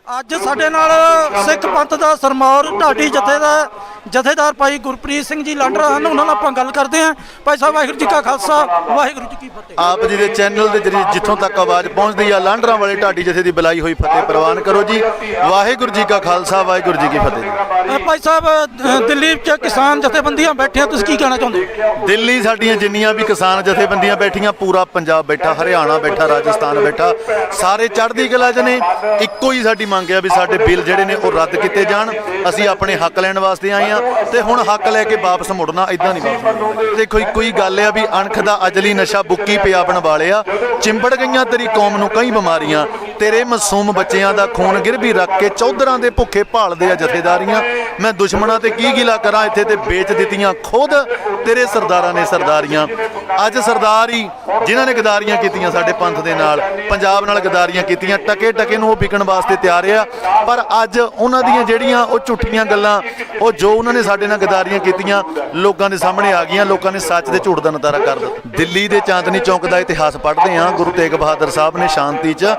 ਅੱਜ ਸਾਡੇ ਨਾਲ ਸਿੱਖ ਪੰਥ ਦਾ ਸਰਮੌਰ ਢਾਡੀ ਜਥੇਦਾਰ ਭਾਈ ਗੁਰਪ੍ਰੀਤ ਸਿੰਘ ਜੀ ਲਾਂਡਰਾ ਹਨ। ਉਹਨਾਂ ਨਾਲ ਆਪਾਂ ਗੱਲ ਕਰਦੇ ਹਾਂ। ਭਾਈ ਸਾਹਿਬ, ਵਾਹਿਗੁਰੂ ਜੀ ਕਾ ਖਾਲਸਾ, ਵਾਹਿਗੁਰੂ ਜੀ ਕੀ ਫਤਿਹ। ਆਪ ਜੀ ਦੇ ਚੈਨਲ ਦੇ ਜਰੀਏ ਜਿੱਥੋਂ ਤੱਕ ਆਵਾਜ਼ ਪਹੁੰਚਦੀ ਆ, ਲਾਂਡਰਾਂ ਵਾਲੇ ਢਾਡੀ ਜਥੇ ਦੀ ਬੁਲਾਈ ਹੋਈ ਫਤਿਹ ਪ੍ਰਵਾਨ ਕਰੋ ਜੀ। ਵਾਹਿਗੁਰੂ ਜੀ ਕਾ ਖਾਲਸਾ, ਵਾਹਿਗੁਰੂ ਜੀ ਕੀ ਫਤਿਹ ਜੀ। ਭਾਈ ਸਾਹਿਬ, ਦਿੱਲੀ 'ਚ ਕਿਸਾਨ ਜਥੇਬੰਦੀਆਂ ਬੈਠੀਆਂ, ਤੁਸੀਂ ਕੀ ਕਹਿਣਾ ਚਾਹੁੰਦੇ ਹੋ? ਦਿੱਲੀ ਸਾਡੀਆਂ ਜਿੰਨੀਆਂ ਵੀ ਕਿਸਾਨ ਜਥੇਬੰਦੀਆਂ ਬੈਠੀਆਂ, ਪੂਰਾ ਪੰਜਾਬ ਬੈਠਾ, ਹਰਿਆਣਾ ਬੈਠਾ, ਰਾਜਸਥਾਨ ਬੈਠਾ, ਸਾਰੇ ਚੜ੍ਹਦੀ ਕਲਾ 'ਚ ਨੇ। ਇੱਕੋ ਹੀ ਸਾਡੀ ਮੰਗ ਆ ਵੀ ਸਾਡੇ ਬਿੱਲ ਜਿਹੜੇ ਨੇ ਉਹ ਰੱਦ ਕੀਤੇ ਜਾਣ। ਅਸੀਂ ਆਪਣੇ ਹੱਕ ਲੈਣ ਵਾਸਤੇ ਆਏ ਆ ਤੇ ਹੁਣ ਹੱਕ ਲੈ ਕੇ ਵਾਪਸ ਮੁੜਨਾ, ਇਦਾਂ ਨਹੀਂ ਵਾਪਸ। ਦੇਖੋ ਇੱਕੋ ਹੀ ਗੱਲ ਆ ਵੀ ਅਣਖ ਦਾ ਅਜਲੀ ਨਸ਼ਾ ਬੁੱਕੀ ਪਿਆ ਬਣ ਵਾਲਿਆ, ਚਿੰਬੜ ਗਈਆਂ ਤੇਰੀ ਕੌਮ ਨੂੰ ਕਈ ਬਿਮਾਰੀਆਂ, ਤੇਰੇ ਮਾਸੂਮ ਬੱਚਿਆਂ ਦਾ ਖੂਨ ਗਿਰਵੀ ਰੱਖ ਕੇ ਚੌਧਰਾਂ ਦੇ ਭੁੱਖੇ ਭਾਲਦੇ ਆ ਜਥੇਦਾਰੀਆਂ। ਮੈਂ ਦੁਸ਼ਮਣਾਂ ਤੇ ਕੀ ਗਿਲਾ ਕਰਾਂ, ਇੱਥੇ ਤੇ ਵੇਚ ਦਿੱਤੀਆਂ ਖੁਦ ਤੇਰੇ ਸਰਦਾਰਾਂ ਨੇ ਸਰਦਾਰੀਆਂ। ਅੱਜ ਸਰਦਾਰ ਹੀ ਜਿਨ੍ਹਾਂ ਨੇ ਗਦਾਰੀਆਂ ਕੀਤੀਆਂ ਸਾਡੇ ਪੰਥ ਦੇ ਨਾਲ, ਪੰਜਾਬ ਨਾਲ ਗਦਾਰੀਆਂ ਕੀਤੀਆਂ, ਟਕੇ ਟਕੇ ਨੂੰ ਉਹ ਵਿਕਣ ਵਾਸਤੇ ਤਿਆਰ ਆ। ਪਰ ਅੱਜ ਉਹਨਾਂ ਦੀਆਂ ਜਿਹੜੀਆਂ ਉਹ ਝੂਠੀਆਂ ਗੱਲਾਂ, ਉਹ ਜੋ ਉਹਨਾਂ ਨੇ ਸਾਡੇ ਨਾਲ ਗਦਾਰੀਆਂ ਕੀਤੀਆਂ, ਲੋਕਾਂ ਦੇ ਸਾਹਮਣੇ ਆ ਗਈਆਂ। ਲੋਕਾਂ ਨੇ ਸੱਚ ਦੇ ਝੂਠ ਦਾ ਨਤਾਰਾ ਕਰ ਦਿੱਤਾ। ਦਿੱਲੀ ਦੇ ਚਾਂਦਨੀ ਚੌਕ ਦਾ ਇਤਿਹਾਸ ਪੜ੍ਹਦੇ ਹਾਂ। ਗੁਰੂ ਤੇਗ ਬਹਾਦਰ ਸਾਹਿਬ ਨੇ ਸ਼ਾਂਤੀ 'ਚ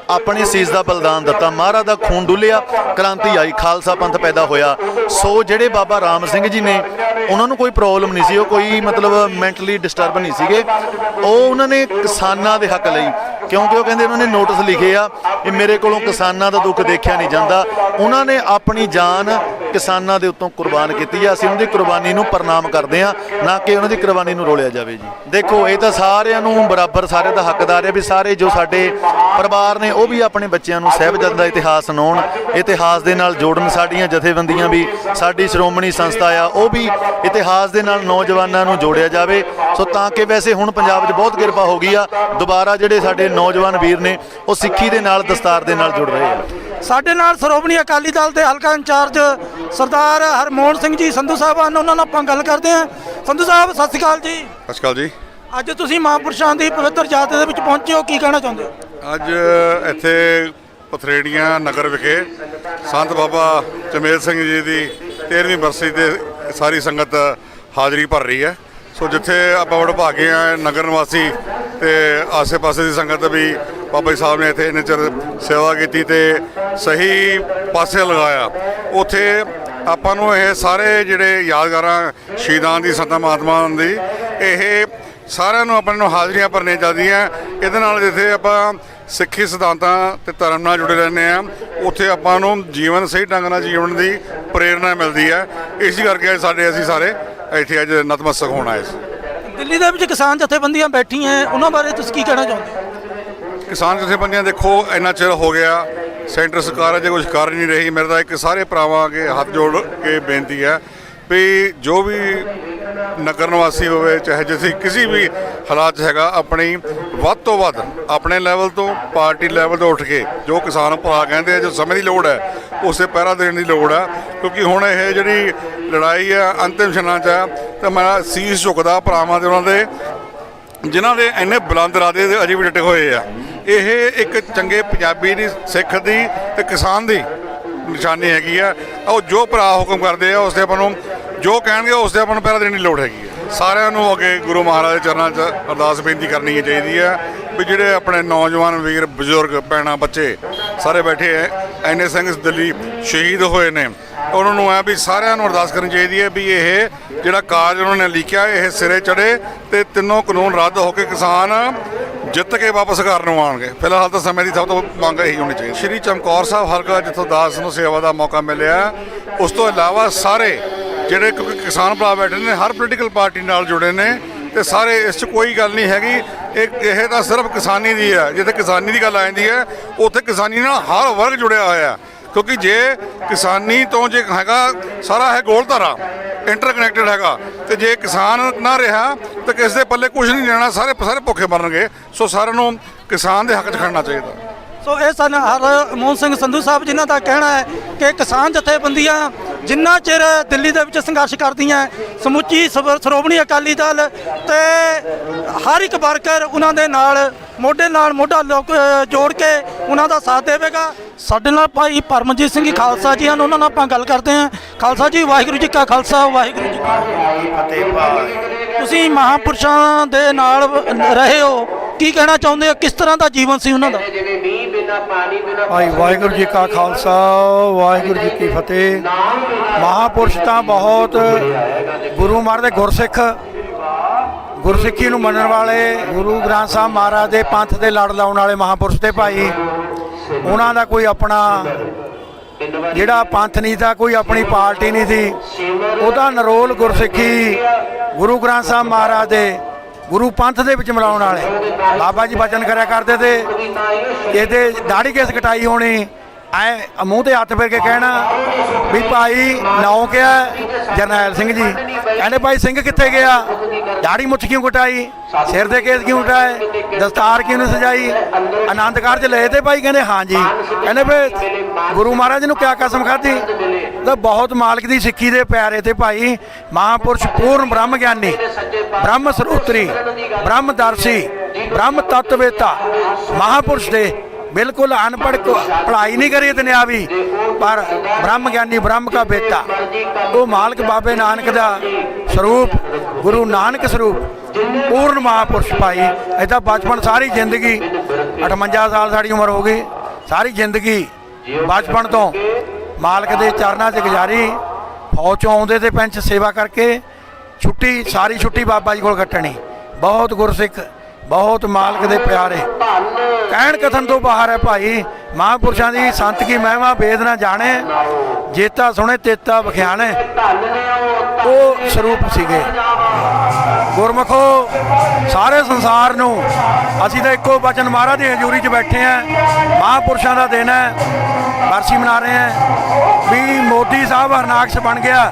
ਆਪਣੇ ਸੀਸ ਦਾ ਬਲਿਦਾਨ ਦਿੱਤਾ, ਮਹਾਰਾਜ ਦਾ ਖੂਨ ਡੁੱਲਿਆ, ਕ੍ਰਾਂਤੀ ਆਈ, ਖਾਲਸਾ ਪੰਥ ਪੈਦਾ ਹੋਇਆ। ਸੋ ਜਿਹੜੇ ਬਾਬਾ ਰਾਮ ਸਿੰਘ ਜੀ ਨੇ, ਉਹਨਾਂ ਨੂੰ ਕੋਈ ਪ੍ਰੋਬਲਮ ਨਹੀਂ ਸੀ, ਉਹ ਕੋਈ ਮਤਲਬ ਮੈਂਟਲੀ ਡਿਸਟਰਬ ਨਹੀਂ ਸੀਗੇ। ਉਹ ਉਹਨਾਂ ਨੇ ਕਿਸਾਨਾਂ ਦੇ ਹੱਕ ਲਈ, ਕਿਉਂਕਿ ਉਹ ਕਹਿੰਦੇ ਉਹਨਾਂ ਨੇ ਨੋਟਿਸ ਲਿਖੇ ਆ ਕਿ ਮੇਰੇ ਕੋਲੋਂ ਕਿਸਾਨਾਂ ਦਾ ਦੁੱਖ ਦੇਖਿਆ ਨਹੀਂ ਜਾਂਦਾ। ਉਹਨਾਂ ਨੇ ਆਪਣੀ ਜਾਨ ਕਿਸਾਨਾਂ ਦੇ ਉੱਤੋਂ ਕੁਰਬਾਨ ਕੀਤੀ ਆ। ਅਸੀਂ ਉਹਨਾਂ ਦੀ ਕੁਰਬਾਨੀ ਨੂੰ ਪ੍ਰਣਾਮ ਕਰਦੇ ਆ, ਨਾ ਕਿ ਉਹਨਾਂ ਦੀ ਕੁਰਬਾਨੀ ਨੂੰ ਰੋਲਿਆ ਜਾਵੇ ਜੀ। ਦੇਖੋ ਇਹ ਤਾਂ ਸਾਰਿਆਂ ਨੂੰ ਬਰਾਬਰ, ਸਾਰੇ ਦਾ ਹੱਕਦਾਰ ਹੈ ਵੀ ਸਾਰੇ ਜੋ ਸਾਡੇ ਪਰਿਵਾਰ ਨੇ ਉਹ ਵੀ ਆਪਣੇ ਬੱਚਿਆਂ ਨੂੰ ਸਾਹਿਬਜ਼ਾਦਿਆਂ ਦਾ ਇਤਿਹਾਸ ਸੁਣਾਉਣ, ਇਤਿਹਾਸ ਦੇ ਨਾਲ ਜੋੜਨ। ਸਾਡੀਆਂ ਜਥੇਬੰਦੀਆਂ ਵੀ, ਸਾਡੀ ਸ਼੍ਰੋਮਣੀ ਸੰਸਥਾ ਆ, ਉਹ ਵੀ ਇਤਿਹਾਸ ਦੇ ਨਾਲ ਨੌਜਵਾਨਾਂ ਨੂੰ ਜੋੜਿਆ ਜਾਵੇ। ਸੋ ਤਾਂ ਕਿ ਵੈਸੇ ਹੁਣ ਪੰਜਾਬ 'ਚ ਬਹੁਤ ਕਿਰਪਾ ਹੋ ਗਈ ਆ, ਦੁਬਾਰਾ ਜਿਹੜੇ ਸਾਡੇ ਨੌਜਵਾਨ ਵੀਰ ਨੇ ਉਹ ਸਿੱਖੀ ਦੇ ਨਾਲ, ਦਸਤਾਰ ਦੇ ਨਾਲ ਜੁੜ ਰਹੇ ਆ। ਸਾਡੇ ਨਾਲ ਸ਼੍ਰੋਮਣੀ ਅਕਾਲੀ ਦਲ ਦੇ ਹਲਕਾ ਇੰਚਾਰਜ ਸਰਦਾਰ ਹਰਮੋਹਨ ਸਿੰਘ ਜੀ ਸੰਧੂ ਸਾਹਿਬ ਹਨ। ਉਹਨਾਂ ਨਾਲ ਆਪਾਂ ਗੱਲ ਕਰਦੇ ਹਾਂ। ਸੰਧੂ ਸਾਹਿਬ, ਸਤਿ ਸ਼੍ਰੀ ਅਕਾਲ ਜੀ। ਸਤਿ ਸ਼੍ਰੀ ਅਕਾਲ ਜੀ। ਅੱਜ ਤੁਸੀਂ ਮਹਾਂਪੁਰਸ਼ਾਂ ਦੀ ਪਵਿੱਤਰ ਯਾਤਰਾ ਦੇ ਵਿੱਚ ਪਹੁੰਚੇ ਹੋ, ਕੀ ਕਹਿਣਾ ਚਾਹੁੰਦੇ ਹੋ? ਅੱਜ ਇੱਥੇ ਪਥਰੇੜੀਆਂ ਨਗਰ ਵਿਖੇ ਸੰਤ ਬਾਬਾ ਚਮੇਲ ਸਿੰਘ ਜੀ ਦੀ 13ਵੀਂ ਬਰਸੀ ਤੇ ਸਾਰੀ ਸੰਗਤ ਹਾਜ਼ਰੀ ਭਰ ਰਹੀ ਹੈ। ਸੋ ਜਿੱਥੇ ਆਪਾਂ ਵਡਭਾਗੇ ਆ ਨਗਰ ਨਿਵਾਸੀ ਤੇ ਆਸੇ-ਪਾਸੇ ਦੀ ਸੰਗਤ ਵੀ ਬਾਬਾ ਜੀ ਸਾਹਿਬ ਨੇ ਇੱਥੇ ਇੰਨੇ ਚਿਰ ਸੇਵਾ ਕੀਤੀ ਤੇ ਸਹੀ ਪਾਸੇ ਲਗਾਇਆ। ਉੱਥੇ ਆਪਾਂ ਨੂੰ ਇਹ ਸਾਰੇ ਜਿਹੜੇ ਯਾਦਗਾਰਾਂ ਸ਼ਹੀਦਾਂ ਦੀ, ਸੰਤਾਂ ਮਹਾਤਮਾਵਾਂ ਦੀ, ਇਹ ਸਾਰਿਆਂ ਨੂੰ ਆਪਾਂ ਨੂੰ ਹਾਜ਼ਰੀਆਂ ਭਰਨੀਆਂ ਚਾਹੀਦੀਆਂ। ਇਹਦੇ ਨਾਲ ਜਿੱਥੇ ਆਪਾਂ ਸਿੱਖੀ ਸਿਧਾਂਤਾਂ ਤੇ ਧਰਮ ਨਾਲ ਜੁੜੇ ਰਹਿੰਦੇ ਆ, ਉੱਥੇ ਆਪਾਂ ਨੂੰ ਜੀਵਨ ਸਹੀ ਢੰਗ ਨਾਲ ਜੀਵਨ ਦੀ ਪ੍ਰੇਰਨਾ ਮਿਲਦੀ ਹੈ। ਇਸੇ ਕਰਕੇ ਅਸੀਂ ਸਾਰੇ ਇੱਥੇ ਅੱਜ ਨਤਮਸਤਕ ਹੋਣ ਆਏ ਸੀ। ਦਿੱਲੀ ਦੇ ਵਿੱਚ ਕਿਸਾਨ ਜਥੇਬੰਦੀਆਂ ਬੈਠੀਆਂ, ਉਹਨਾਂ ਬਾਰੇ ਤੁਸੀਂ ਕੀ ਕਹਿਣਾ ਚਾਹੁੰਦੇ ਹੋ? ਕਿਸਾਨ ਜਥੇਬੰਦੀਆਂ ਦੇਖੋ ਇੰਨਾ ਚਿਰ ਹੋ ਗਿਆ, ਸੈਂਟਰ ਸਰਕਾਰ ਅਜੇ ਕੁਝ ਕਰ ਨਹੀਂ ਰਹੀ। ਮੇਰੇ ਤਾਂ ਇੱਕ ਸਾਰੇ ਭਰਾਵਾਂ ਅੱਗੇ ਹੱਥ ਜੋੜ ਕੇ ਬੇਨਤੀ ਹੈ ਵੀ ਜੋ ਵੀ ਨਗਰ ਨਿਵਾਸੀ ਹੋਵੇ, ਚਾਹੇ ਜਿੱਥੇ ਕਿਸੇ ਵੀ ਹਾਲਾਤ 'ਚ ਹੈਗਾ, ਆਪਣੀ ਵੱਧ ਤੋਂ ਵੱਧ ਆਪਣੇ ਲੈਵਲ ਤੋਂ, ਪਾਰਟੀ ਲੈਵਲ ਤੋਂ ਉੱਠ ਕੇ ਜੋ ਕਿਸਾਨ ਭਰਾ ਕਹਿੰਦੇ ਆ, ਜੋ ਸਮੇਂ ਦੀ ਲੋੜ ਹੈ ਉਸੇ ਪਹਿਰਾ ਦੇਣ ਦੀ ਲੋੜ ਹੈ। ਕਿਉਂਕਿ ਹੁਣ ਇਹ ਜਿਹੜੀ ਲੜਾਈ ਆ ਅੰਤਿਮ ਛਣਾਂ 'ਚ ਆ, ਤਾਂ ਮੈਂ ਸੀਸ ਝੁਕਦਾ ਭਰਾਵਾਂ ਦੇ, ਉਹਨਾਂ ਦੇ ਜਿਨ੍ਹਾਂ ਦੇ ਇੰਨੇ ਬੁਲੰਦ ਇਰਾਦੇ ਦੇ ਅਜੇ ਵੀ ਡਟੇ ਹੋਏ ਆ। ਇਹ ਇੱਕ ਚੰਗੇ ਪੰਜਾਬੀ ਦੀ, ਸਿੱਖ ਦੀ ਤੇ ਕਿਸਾਨ ਦੀ ਨਿਸ਼ਾਨੀ ਹੈਗੀ ਆ। ਉਹ ਜੋ ਭਰਾ ਹੁਕਮ ਕਰਦੇ ਆ, ਉਸ ਦੇ ਆਪਾਂ ਨੂੰ ਜੋ ਕਹਿਣਗੇ ਉਸ ਦੇ ਆਪਾਂ ਨੂੰ ਪਹਿਰਾ ਦੇਣ ਦੀ ਲੋੜ ਹੈਗੀ ਹੈ। ਸਾਰਿਆਂ ਨੂੰ ਅੱਗੇ ਗੁਰੂ ਮਹਾਰਾਜ ਦੇ ਚਰਨਾਂ 'ਚ ਅਰਦਾਸ ਬੇਨਤੀ ਕਰਨੀ ਚਾਹੀਦੀ ਹੈ ਵੀ ਜਿਹੜੇ ਆਪਣੇ ਨੌਜਵਾਨ ਵੀਰ ਬਜ਼ੁਰਗ ਭੈਣਾਂ ਬੱਚੇ ਸਾਰੇ ਬੈਠੇ ਹੈ, ਇੰਨੇ ਸਿੰਘ ਦਿੱਲੀ ਸ਼ਹੀਦ ਹੋਏ ਨੇ, ਉਹਨਾਂ ਨੂੰ ਹੈ ਵੀ ਸਾਰਿਆਂ ਨੂੰ ਅਰਦਾਸ ਕਰਨੀ ਚਾਹੀਦੀ ਹੈ ਵੀ ਇਹ ਜਿਹੜਾ ਕਾਰਜ ਉਹਨਾਂ ਨੇ ਲਿਖਿਆ ਇਹ ਸਿਰੇ ਚੜ੍ਹੇ ਤੇ ਤਿੰਨੋਂ ਕਾਨੂੰਨ ਰੱਦ ਹੋ ਕੇ ਕਿਸਾਨ ਜਿੱਤ ਕੇ ਵਾਪਸ ਘਰ ਨੂੰ ਆਉਣਗੇ। ਫਿਲਹਾਲ ਤਾਂ ਸਮੇਂ ਦੀ ਸਭ ਤੋਂ ਮੰਗ ਇਹੀ ਹੋਣੀ ਚਾਹੀਦੀ। ਸ਼੍ਰੀ ਚਮਕੌਰ ਸਾਹਿਬ ਹਲਕਾ ਜਿੱਥੋਂ ਦਾਸ ਨੂੰ ਸੇਵਾ ਦਾ ਮੌਕਾ ਮਿਲਿਆ, ਉਸ ਤੋਂ ਇਲਾਵਾ ਸਾਰੇ ਜਿਹੜੇ ਕਿਉਂਕਿ ਕਿਸਾਨ ਭਰਾ ਬੈਠੇ ਨੇ ਹਰ ਪੋਲੀਟੀਕਲ ਪਾਰਟੀ ਨਾਲ ਜੁੜੇ ਨੇ ਤੇ ਸਾਰੇ ਇਸ 'ਚ ਕੋਈ ਗੱਲ ਨਹੀਂ ਹੈਗੀ, ਇਹ ਤਾਂ ਸਿਰਫ ਕਿਸਾਨੀ ਦੀ ਹੈ। ਜਿੱਥੇ ਕਿਸਾਨੀ ਦੀ ਗੱਲ ਆ ਜਾਂਦੀ ਹੈ ਉੱਥੇ ਕਿਸਾਨੀ ਨਾਲ ਹਰ ਵਰਗ ਜੁੜਿਆ ਹੋਇਆ, ਕਿਉਂਕਿ ਜੇ ਕਿਸਾਨੀ ਤੋਂ ਜੇ ਹੈਗਾ ਸਾਰਾ ਹੈ ਗੋਲਧਾਰਾ ਇੰਟਰਕਨੈਕਟਡ ਹੈਗਾ, ਤੇ ਜੇ ਕਿਸਾਨ ਨਾ ਰਿਹਾ ਤਾਂ ਕਿਸ ਦੇ ਪੱਲੇ ਕੁਝ ਨਹੀਂ ਰਹਿਣਾ, ਸਾਰੇ ਭੁੱਖੇ ਮਰਨਗੇ। ਸੋ ਸਾਰਿਆਂ ਨੂੰ ਕਿਸਾਨ ਦੇ ਹੱਕ 'ਚ ਖੜਨਾ ਚਾਹੀਦਾ। ਸੋ ਇਹ ਸਨ ਹਰਮੋਹਨ ਸਿੰਘ ਸੰਧੂ ਸਾਹਿਬ, ਜਿਨ੍ਹਾਂ ਦਾ ਕਹਿਣਾ ਹੈ ਕਿ ਕਿਸਾਨ ਜਥੇਬੰਦੀਆਂ ਜਿੰਨਾ ਚਿਰ ਦਿੱਲੀ ਦੇ ਵਿੱਚ ਸੰਘਰਸ਼ ਕਰਦੀਆਂ, ਸਮੁੱਚੀ ਸ਼੍ਰੋਮਣੀ ਅਕਾਲੀ ਦਲ ਤੇ ਹਰ ਇੱਕ ਵਰਕਰ ਉਹਨਾਂ ਦੇ ਨਾਲ ਮੋਢਾ ਲੋਕ ਜੋੜ ਕੇ ਉਹਨਾਂ ਦਾ ਸਾਥ ਦੇਵੇਗਾ। ਸਾਡੇ ਨਾਲ ਭਾਈ ਪਰਮਜੀਤ ਸਿੰਘ ਖਾਲਸਾ ਜੀ ਹਨ, ਉਹਨਾਂ ਨਾਲ ਆਪਾਂ ਗੱਲ ਕਰਦੇ ਹਾਂ। ਖਾਲਸਾ ਜੀ, ਵਾਹਿਗੁਰੂ ਜੀ ਕਾ ਖਾਲਸਾ, ਵਾਹਿਗੁਰੂ ਜੀ ਕੀ ਫਤਿਹ। ਤੁਸੀਂ ਮਹਾਂਪੁਰਸ਼ਾਂ ਦੇ ਨਾਲ ਰਹੇ ਹੋ, ਕੀ ਕਹਿਣਾ ਚਾਹੁੰਦੇ ਹੋ? ਕਿਸ ਤਰ੍ਹਾਂ ਦਾ ਜੀਵਨ ਸੀ ਉਹਨਾਂ ਦਾ? ਭਾਈ ਵਾਹਿਗੁਰੂ ਜੀ ਕਾ ਖਾਲਸਾ, ਵਾਹਿਗੁਰੂ ਜੀ ਕੀ ਫਤਿਹ। ਮਹਾਂਪੁਰਸ਼ ਤਾਂ ਬਹੁਤ ਗੁਰੂ ਮਹਾਰਾਜ ਦੇ ਗੁਰਸਿੱਖੀ ਨੂੰ ਮੰਨਣ ਵਾਲੇ, ਗੁਰੂ ਗ੍ਰੰਥ ਸਾਹਿਬ ਮਹਾਰਾਜ ਦੇ ਪੰਥ ਦੇ ਲੜ ਲਾਉਣ ਵਾਲੇ ਮਹਾਂਪੁਰਸ਼ ਤੇ ਭਾਈ, ਉਹਨਾਂ ਦਾ ਕੋਈ ਆਪਣਾ ਜਿਹੜਾ ਪੰਥ ਨਹੀਂ था, ਕੋਈ ਆਪਣੀ ਪਾਰਟੀ ਨਹੀਂ ਸੀ, ਉਹਦਾ ਨਰੋਲ ਗੁਰਸਿੱਖੀ ਗੁਰੂ ਗ੍ਰੰਥ ਸਾਹਿਬ ਮਹਾਰਾਜ ਦੇ ਗੁਰੂ ਪੰਥ ਦੇ ਵਿੱਚ ਮਿਲਾਉਣ ਵਾਲੇ ਬਾਬਾ ਜੀ ਬਚਨ ਕਰਿਆ ਕਰਦੇ ਤੇ ਇਹਦੇ ਦਾੜੀ ਕੇਸ ਕਟਾਈ ਹੋਣੀ, ਐ ਮੂੰਹ ਤੇ ਹੱਥ ਫੇਰ ਕੇ ਕਹਿਣਾ ਵੀ ਭਾਈ ਨਾਉ ਕਿਹਾ ਜਰਨੈਲ ਸਿੰਘ ਜੀ, ਕਹਿੰਦੇ ਭਾਈ ਸਿੰਘ ਕਿੱਥੇ ਗਿਆ, ਦਾੜੀ ਮੁੱਛ ਕਿਉਂ ਕਟਾਈ, ਸਿਰ ਦੇ ਕੇਸ ਕਿਉਂ ਉਠਾਏ, ਦਸਤਾਰ ਕਿਉਂ ਨਹੀਂ ਸਜਾਈ, ਆਨੰਦ ਕਾਰਜ ਲਏ ਤੇ ਭਾਈ, ਕਹਿੰਦੇ ਹਾਂ ਜੀ, ਕਹਿੰਦੇ ਵੀ ਗੁਰੂ ਮਹਾਰਾਜ ਨੂੰ ਕਿਆ ਕਸਮ ਖਾਧੀ, ਤਾਂ ਬਹੁਤ ਮਾਲਕ ਦੀ ਸਿੱਖੀ ਦੇ ਪਿਆਰੇ ਤੇ ਭਾਈ ਮਹਾਂਪੁਰਸ਼ ਪੂਰਨ ਬ੍ਰਹਮ ਗਿਆਨੀ, ਬ੍ਰਹਮ ਸਰੋਤਰੀ, ਬ੍ਰਹਮਦਰਸ਼ੀ, ਬ੍ਰਹਮ ਤਤਵੇਤਾ ਮਹਾਂਪੁਰਸ਼ ਦੇ ਬਿਲਕੁਲ ਅਨਪੜ੍ਹ ਪੜ੍ਹਾਈ ਨਹੀਂ ਕਰੀ ਦੁਨਿਆਵੀ, ਪਰ ਬ੍ਰਹਮ ਗਿਆਨੀ, ਬ੍ਰਹਮ ਕਾ ਬੇਟਾ, ਉਹ ਮਾਲਕ ਬਾਬੇ ਨਾਨਕ ਦਾ ਸਰੂਪ, ਗੁਰੂ ਨਾਨਕ ਸਰੂਪ ਪੂਰਨ ਮਹਾਂਪੁਰਸ਼ ਭਾਈ। ਇੱਦਾਂ ਬਚਪਨ ਸਾਰੀ ਜ਼ਿੰਦਗੀ 58 ਸਾਲ ਸਾਡੀ ਉਮਰ ਹੋ ਗਈ, ਸਾਰੀ ਜ਼ਿੰਦਗੀ ਬਚਪਨ ਤੋਂ ਮਾਲਕ ਦੇ ਚਰਨਾਂ 'ਚ ਗੁਜ਼ਾਰੀ। ਫੌਜ 'ਚੋਂ ਆਉਂਦੇ ਤੇ ਪੈਂਚ ਸੇਵਾ ਕਰਕੇ ਛੁੱਟੀ, ਸਾਰੀ ਛੁੱਟੀ ਬਾਬਾ ਜੀ ਕੋਲ ਕੱਟਣੀ। ਬਹੁਤ ਗੁਰਸਿੱਖ, ਬਹੁਤ ਮਾਲਕ ਦੇ ਪਿਆਰੇ, ਕਹਿਣ ਕਥਨ ਤੋਂ ਬਾਹਰ ਹੈ ਭਾਈ। ਮਹਾਂਪੁਰਸ਼ਾਂ ਦੀ ਸੰਤ ਕੀ ਮਹਿਮਾ ਵੇਦ ਨਾ ਜਾਣੇ, ਜੇਤਾ ਸੁਣੇ ਤੇਤਾ ਵਿਖਿਆਣੇ, ਉਹ ਸਰੂਪ ਸੀਗੇ। ਗੁਰਮਖੋ ਸਾਰੇ ਸੰਸਾਰ ਨੂੰ ਅਸੀਂ ਤਾਂ ਇੱਕੋ ਬਚਨ ਮਹਾਰਾਜ ਦੀ ਹਜ਼ੂਰੀ 'ਚ ਬੈਠੇ ਹਾਂ, ਮਹਾਂਪੁਰਸ਼ਾਂ ਦਾ ਦਿਨ ਹੈ, ਬਰਸੀ ਮਨਾ ਰਹੇ ਹਾਂ ਵੀ ਮੋਦੀ ਸਾਹਿਬ ਹਰਨਾਕਸ਼ ਬਣ ਗਿਆ।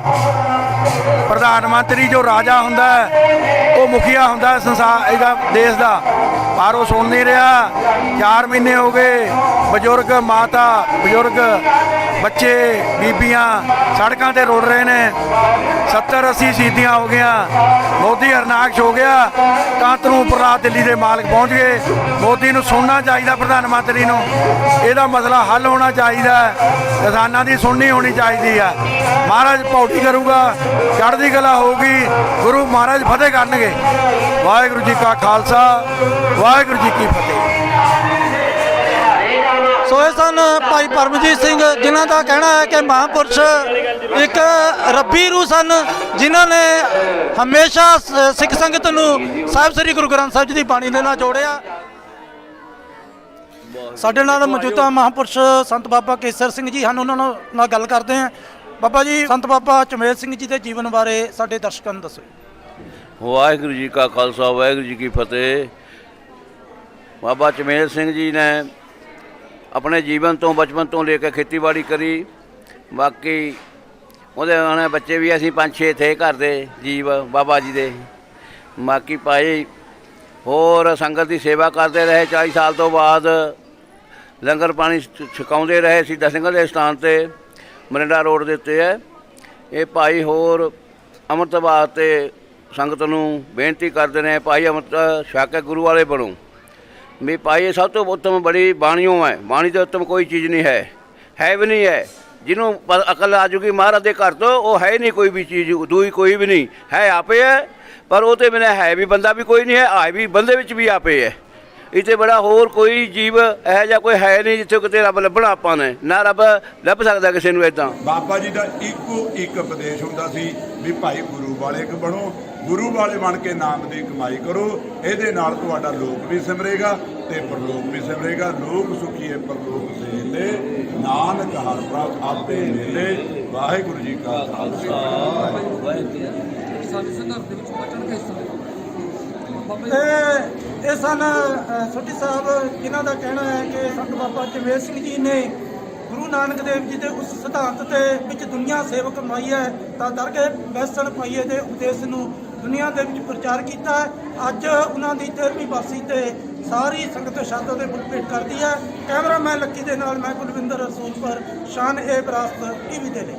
ਪ੍ਰਧਾਨ ਮੰਤਰੀ ਜੋ ਰਾਜਾ ਹੁੰਦਾ ਹੈ ਉਹ ਮੁਖੀਆ ਹੁੰਦਾ ਹੈ ਸੰਸਾਰ ਇਹਦਾ, ਦੇਸ਼ ਦਾ, ਪਰ ਉਹ ਸੁਣ ਨਹੀਂ ਰਿਹਾ। 4 ਮਹੀਨੇ ਹੋ ਗਏ, ਬਜ਼ੁਰਗ ਮਾਤਾ, ਬਜ਼ੁਰਗ ਬੱਚੇ, ਬੀਬੀਆਂ ਸੜਕਾਂ ਤੇ ਰੁਲ ਰਹੇ ਨੇ। 70-80 ਸ਼ਹੀਦੀਆਂ ਹੋ ਗਈਆਂ, ਮੋਦੀ ਹਰਨਾਕਸ਼ ਹੋ ਗਿਆ, ਤਾਂ ਧਰੂਪੁਰਾ ਦਿੱਲੀ ਦੇ ਮਾਲਕ ਪਹੁੰਚ ਗਏ। ਮੋਦੀ ਨੂੰ ਸੁਣਨਾ ਚਾਹੀਦਾ, ਪ੍ਰਧਾਨ ਮੰਤਰੀ ਨੂੰ ਇਹਦਾ ਮਸਲਾ ਹੱਲ ਹੋਣਾ ਚਾਹੀਦਾ, ਕਿਸਾਨਾਂ ਦੀ ਸੁਣਨੀ ਹੋਣੀ ਚਾਹੀਦੀ ਹੈ। ਮਹਾਰਾਜ ਪੌੜੀ ਕਰੂਗਾ, ਚੜ੍ਹਦੀ ਕਲਾ ਹੋਊਗੀ, ਗੁਰੂ ਮਹਾਰਾਜ ਫਤਿਹ ਕਰਨਗੇ। ਵਾਹਿਗੁਰੂ ਜੀ ਕਾ ਖਾਲਸਾ, ਵਾਹਿਗੁਰੂ ਜੀ ਕੀ ਫਤਿਹ। ਸੋ ਇਹ ਸਨ ਭਾਈ ਪਰਮਜੀਤ ਸਿੰਘ, ਜਿਨ੍ਹਾਂ ਦਾ ਕਹਿਣਾ ਹੈ ਕਿ ਮਹਾਂਪੁਰਸ਼ ਇੱਕ ਰੱਬੀ ਰੂਹ ਸਨ, ਜਿਨ੍ਹਾਂ ਨੇ ਹਮੇਸ਼ਾ ਸਿੱਖ ਸੰਗਤ ਨੂੰ ਸਾਹਿਬ ਸ੍ਰੀ ਗੁਰੂ ਗ੍ਰੰਥ ਸਾਹਿਬ ਜੀ ਦੀ ਬਾਣੀ ਦੇ ਨਾਲ ਜੋੜਿਆ। ਸਾਡੇ ਨਾਲ ਮੌਜੂਦਾ ਮਹਾਂਪੁਰਸ਼ ਸੰਤ ਬਾਬਾ ਕੇਸਰ ਸਿੰਘ ਜੀ ਹਨ, ਉਹਨਾਂ ਨਾਲ ਗੱਲ ਕਰਦੇ ਹਾਂ। ਬਾਬਾ ਜੀ, ਸੰਤ ਬਾਬਾ ਚਮੇਲ ਸਿੰਘ ਜੀ ਦੇ ਜੀਵਨ ਬਾਰੇ ਸਾਡੇ ਦਰਸ਼ਕਾਂ ਨੂੰ ਦੱਸੋ। ਵਾਹਿਗੁਰੂ ਜੀ ਕਾ ਖਾਲਸਾ, ਵਾਹਿਗੁਰੂ ਜੀ ਕੀ ਫਤਿਹ। ਬਾਬਾ ਚਮੇਲ ਸਿੰਘ ਜੀ ਨੇ ਆਪਣੇ ਜੀਵਨ ਤੋਂ, ਬਚਪਨ ਤੋਂ ਲੈ ਕੇ ਖੇਤੀਬਾੜੀ ਕਰੀ। ਬਾਕੀ ਉਹਦੇ ਹੁਣ ਬੱਚੇ ਵੀ ਅਸੀਂ 5-6 ਥੇ ਘਰ ਦੇ ਜੀਵ ਬਾਬਾ ਜੀ ਦੇ। ਬਾਕੀ ਭਾਈ ਹੋਰ ਸੰਗਤ ਦੀ ਸੇਵਾ ਕਰਦੇ ਰਹੇ। 40 ਸਾਲ ਤੋਂ ਬਾਅਦ ਲੰਗਰ ਪਾਣੀ ਛਕਾਉਂਦੇ ਰਹੇ ਸਿੱਧਾ ਸਿੰਘਾਂ ਦੇ ਸਥਾਨ 'ਤੇ, ਮਰਿੰਡਾ ਰੋਡ ਦੇ ਉੱਤੇ ਹੈ ਇਹ ਭਾਈ। ਹੋਰ ਅੰਮ੍ਰਿਤਵਾਰ ਤੇ ਸੰਗਤ ਨੂੰ ਬੇਨਤੀ ਕਰਦੇ ਨੇ, ਭਾਈ ਅੰਮ੍ਰਿਤ ਛਕ ਕੇ ਗੁਰੂ ਵਾਲੇ ਬਣੋ। ਵੀ ਭਾਈ ਇਹ ਸਭ ਤੋਂ ਉੱਤਮ ਬੜੀ ਬਾਣੀਓ ਹੈ, ਬਾਣੀ ਤੋਂ ਉੱਤਮ ਕੋਈ ਚੀਜ਼ ਨਹੀਂ ਹੈ ਵੀ ਨਹੀਂ ਹੈ। ਜਿਹਨੂੰ ਅਕਲ ਆ ਜੂਗੀ ਮਹਾਰਾਜ ਦੇ ਘਰ ਤੋਂ, ਉਹ ਹੈ ਨਹੀਂ ਕੋਈ ਵੀ ਚੀਜ਼ ਦੂਈ ਕੋਈ ਵੀ ਨਹੀਂ ਹੈ, ਆਪੇ ਹੈ। ਪਰ ਉਹ ਤੇ ਬਿਨਾਂ ਹੈ ਵੀ ਬੰਦਾ ਵੀ ਕੋਈ ਨਹੀਂ ਹੈ, ਆਏ ਵੀ ਬੰਦੇ ਵਿੱਚ ਵੀ ਆਪੇ ਹੈ। ਇੱਥੇ ਬੜਾ ਹੋਰ ਕੋਈ ਜੀਵ ਇਹੋ ਜਿਹਾ ਕੋਈ ਹੈ ਨਹੀਂ ਜਿੱਥੇ ਕਿਤੇ ਰੱਬ ਲੱਭਣਾ ਆਪਾਂ ਨੇ, ਨਾ ਰੱਬ ਲੱਭ ਸਕਦਾ ਕਿਸੇ ਨੂੰ ਇੱਦਾਂ। ਬਾਬਾ ਜੀ ਦਾ ਇੱਕੋ ਇੱਕ ਉਪਦੇਸ਼ ਹੁੰਦਾ ਸੀ ਵੀ ਭਾਈ ਗੁਰੂ ਵਾਲੇ ਬਣੋ, ਗੁਰੂ ਵਾਲੇ ਬਣ ਕੇ ਨਾਮ ਦੀ ਕਮਾਈ ਕਰੋ, ਇਹਦੇ ਨਾਲ ਤੁਹਾਡਾ ਲੋਕ ਵੀ ਸਿਮਰੇਗਾ ਤੇ ਪਰਲੋਕ ਵੀ ਸਿਮਰੇਗਾ। ਲੋਕ ਸੁਖੀਏ ਪਰਲੋਕ ਸੇਲੇ, ਨਾਨਕ ਹਰਿ ਪ੍ਰਭ ਆਪੇ ਮਿਲੇ। ਵਾਹਿਗੁਰੂ ਜੀ ਕਾ ਖਾਲਸਾ ਸਾਡੇ ਸੰਦਰਭ ਦੇ ਵਿੱਚ ਬਚਨ ਕਿਸ ਇਹ ਸਨ ਸੋਢੀ ਸਾਹਿਬ, ਜਿਨ੍ਹਾਂ ਦਾ ਕਹਿਣਾ ਹੈ ਕਿ ਸੰਤ ਬਾਬਾ ਚਮੇਲ ਸਿੰਘ ਜੀ ਨੇ ਗੁਰੂ ਨਾਨਕ ਦੇਵ ਜੀ ਦੇ ਉਸ ਸਿਧਾਂਤ ਦੇ ਵਿੱਚ ਦੁਨੀਆ ਸੇਵਕ ਮਾਈ ਹੈ ਤਾਂ ਦਰਗਹਿ ਬੈਸਣ ਪਾਈਏ ਦੇ ਉਪਦੇਸ਼ ਨੂੰ ਦੁਨੀਆ ਦੇ ਵਿੱਚ ਪ੍ਰਚਾਰ ਕੀਤਾ ਹੈ। ਅੱਜ ਉਹਨਾਂ ਦੀ 13ਵੀਂ ਬਰਸੀ ਤੇ ਸਾਰੀ ਸੰਗਤ ਸ਼ਰਧਾ ਦੇ ਫੁੱਲ ਭੇਟ ਕਰਦੀ ਹੈ। ਕੈਮਰਾਮੈਨ ਲੱਕੀ ਦੇ ਨਾਲ ਮੈਂ ਕੁਲਵਿੰਦਰ ਰਸੂਲਪੁਰ, ਸ਼ਾਨ-ਏ-ਵਿਰਾਸਤ ਟੀਵੀ ਦੇ ਲਈ।